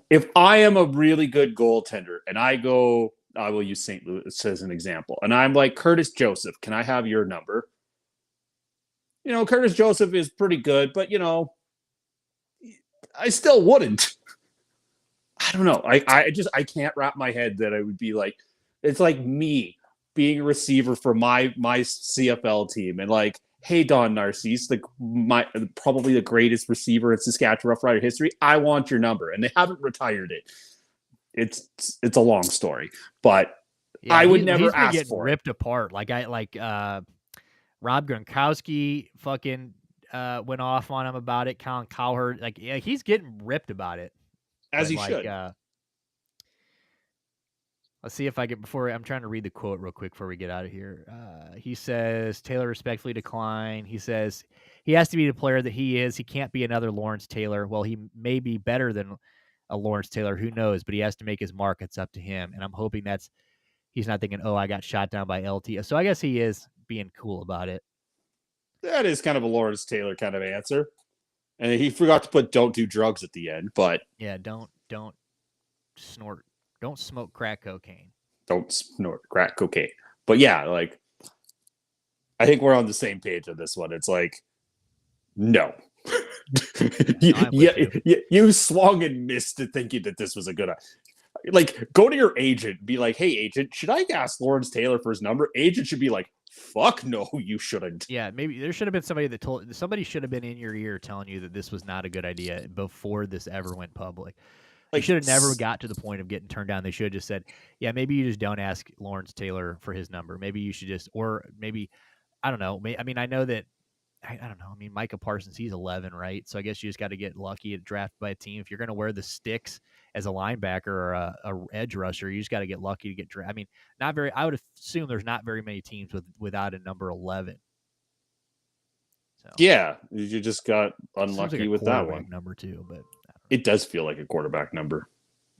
If I am a really good goaltender and I will use St. Louis as an example, and I'm like, Curtis Joseph, can I have your number? Curtis Joseph is pretty good, but I still wouldn't. I don't know. I can't wrap my head that I would be like, it's like me being a receiver for my CFL team and like, hey, Don Narcisse, probably the greatest receiver in Saskatchewan Roughrider history. I want your number, and they haven't retired it. It's a long story, but yeah, I would never ask for ripped apart. Like Rob Gronkowski fucking went off on him about it. Colin Cowherd, like, yeah, he's getting ripped about it, as he should. Let's see if I get I'm trying to read the quote real quick before we get out of here. He says, Taylor respectfully declined. He says he has to be the player that he is. He can't be another Lawrence Taylor. Well, he may be better than a Lawrence Taylor. Who knows? But he has to make his mark. It's up to him. And I'm hoping he's not thinking, oh, I got shot down by LT. So I guess he is being cool about it. That is kind of a Lawrence Taylor kind of answer. And he forgot to put don't do drugs at the end, but yeah, don't snort. Don't smoke crack cocaine. Don't snort crack cocaine. But yeah, like, I think we're on the same page on this one. It's like, no. You swung and missed it thinking that this was a good idea. Like, go to your agent, be like, hey, agent, should I ask Lawrence Taylor for his number? Agent should be like, fuck no, you shouldn't. Yeah, maybe there should have been somebody should have been in your ear telling you that this was not a good idea before this ever went public. They should have never got to the point of getting turned down. They should have just said, yeah, maybe you just don't ask Lawrence Taylor for his number. Maybe you should just, or maybe, I don't know. I mean, I know that, I don't know. I mean, Micah Parsons, he's 11, right? So I guess you just got to get lucky at drafted by a team. If you're going to wear the sticks as a linebacker or a edge rusher, you just got to get lucky to get drafted. I mean, I would assume there's not very many teams without a number 11. So yeah, you just got unlucky like with that one. Number 2, but it does feel like a quarterback number.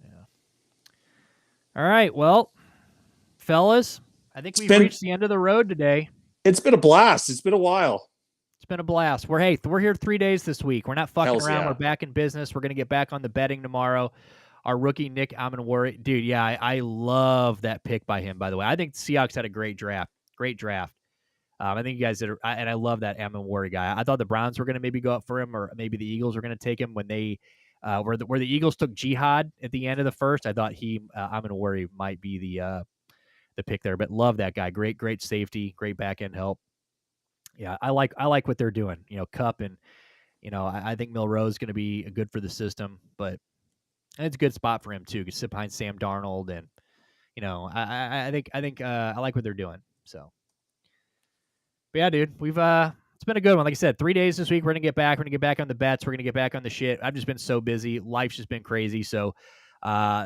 Yeah. All right, well, fellas, I think we've reached the end of the road today. It's been a blast. It's been a while. It's been a blast. We're here 3 days this week. We're not fucking Hells around. yeah. We're back in business. We're gonna get back on the betting tomorrow. Our rookie Nick Amenwari, dude. Yeah, I love that pick by him. By the way, I think the Seahawks had a great draft. Great draft. I think you guys did, and I love that Amenwari guy. I thought the Browns were going to maybe go up for him, or maybe the Eagles were going to take him when they where the Eagles took Jihad at the end of the first. I thought Amenwari might be the pick there, but love that guy. Great safety, great back end help. Yeah, I like what they're doing. Cup and I think Milroe is going to be good for the system, but it's a good spot for him too. Can sit behind Sam Darnold, and I think I like what they're doing. So. But yeah, dude, it's been a good one. Like I said, 3 days this week. We're gonna get back. We're gonna get back on the bets. We're gonna get back on the shit. I've just been so busy. Life's just been crazy. So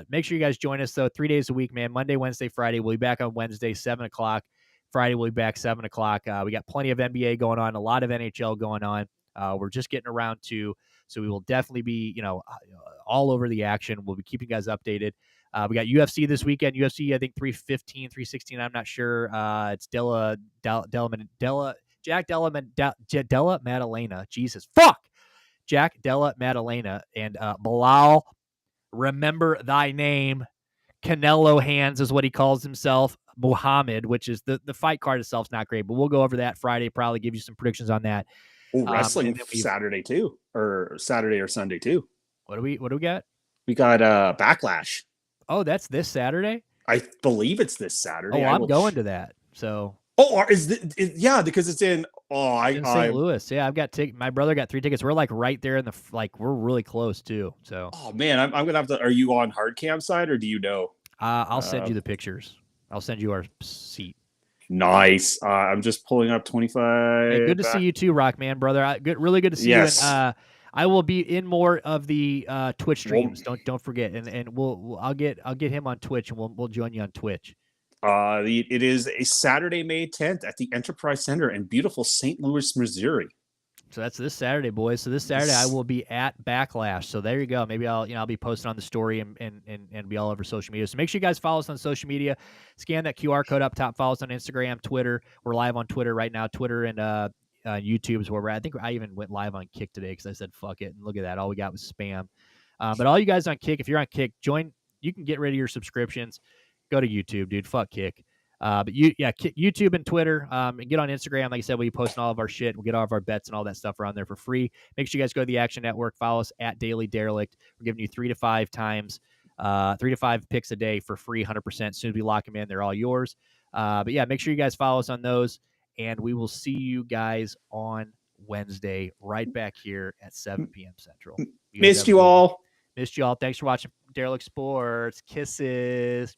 make sure you guys join us though. 3 days a week, man. Monday, Wednesday, Friday. We'll be back on Wednesday, 7:00. Friday we'll be back 7:00. We got plenty of NBA going on, a lot of NHL going on. We're just getting around to, so we will definitely be, all over the action. We'll be keeping you guys updated. We got UFC this weekend. UFC, I think 315, 316. I'm not sure. It's Jack Della Maddalena. Jesus, fuck. Jack Della Maddalena and Bilal. Remember thy name. Canelo Hands is what he calls himself. Muhammad, which is the fight card itself is not great, but we'll go over that Friday. Probably give you some predictions on that. Oh, wrestling Saturday too, or Saturday or Sunday too. What do we got? We got Backlash. Oh, that's this Saturday? I believe it's this Saturday. Oh, I'm going to that. So. Oh, yeah, because it's in. In St. Louis. Yeah, I've got my brother got 3 tickets. We're like right there in the we're really close too. So. Oh man, I'm gonna have to. Are you on hard cam side or do you know? I'll send you the pictures. I'll send you our seat. Nice. I'm just pulling up 25. Hey, good to see you too, Rockman, brother. Really good to see you. And, I will be in more of the Twitch streams. Don't forget, and I'll get him on Twitch, and we'll join you on Twitch. It is a Saturday, May 10th at the Enterprise Center in beautiful St. Louis, Missouri. So that's this Saturday, boys. So this Saturday I will be at Backlash. So there you go. Maybe I'll be posting on the story and be all over social media. So make sure you guys follow us on social media. Scan that QR code up top. Follow us on Instagram, Twitter. We're live on Twitter right now. Twitter and YouTube is where we're at. I think I even went live on Kick today because I said fuck it, and look at that. All we got was spam. But all you guys on Kick, if you're on Kick, join. You can get rid of your subscriptions. Go to YouTube, dude. Fuck Kick. But YouTube and Twitter, and get on Instagram. Like I said, we'll be posting all of our shit. We'll get all of our bets and all that stuff around there for free. Make sure you guys go to the Action Network. Follow us at Daily Derelict. We're giving you 3 to 5 times, 3 to 5 picks a day for free, 100%. As soon as we lock them in, they're all yours. But yeah, make sure you guys follow us on those, and we will see you guys on Wednesday right back here at 7 p.m. Central. Missed you all. Missed you all. Thanks for watching Derelict Sports. Kisses.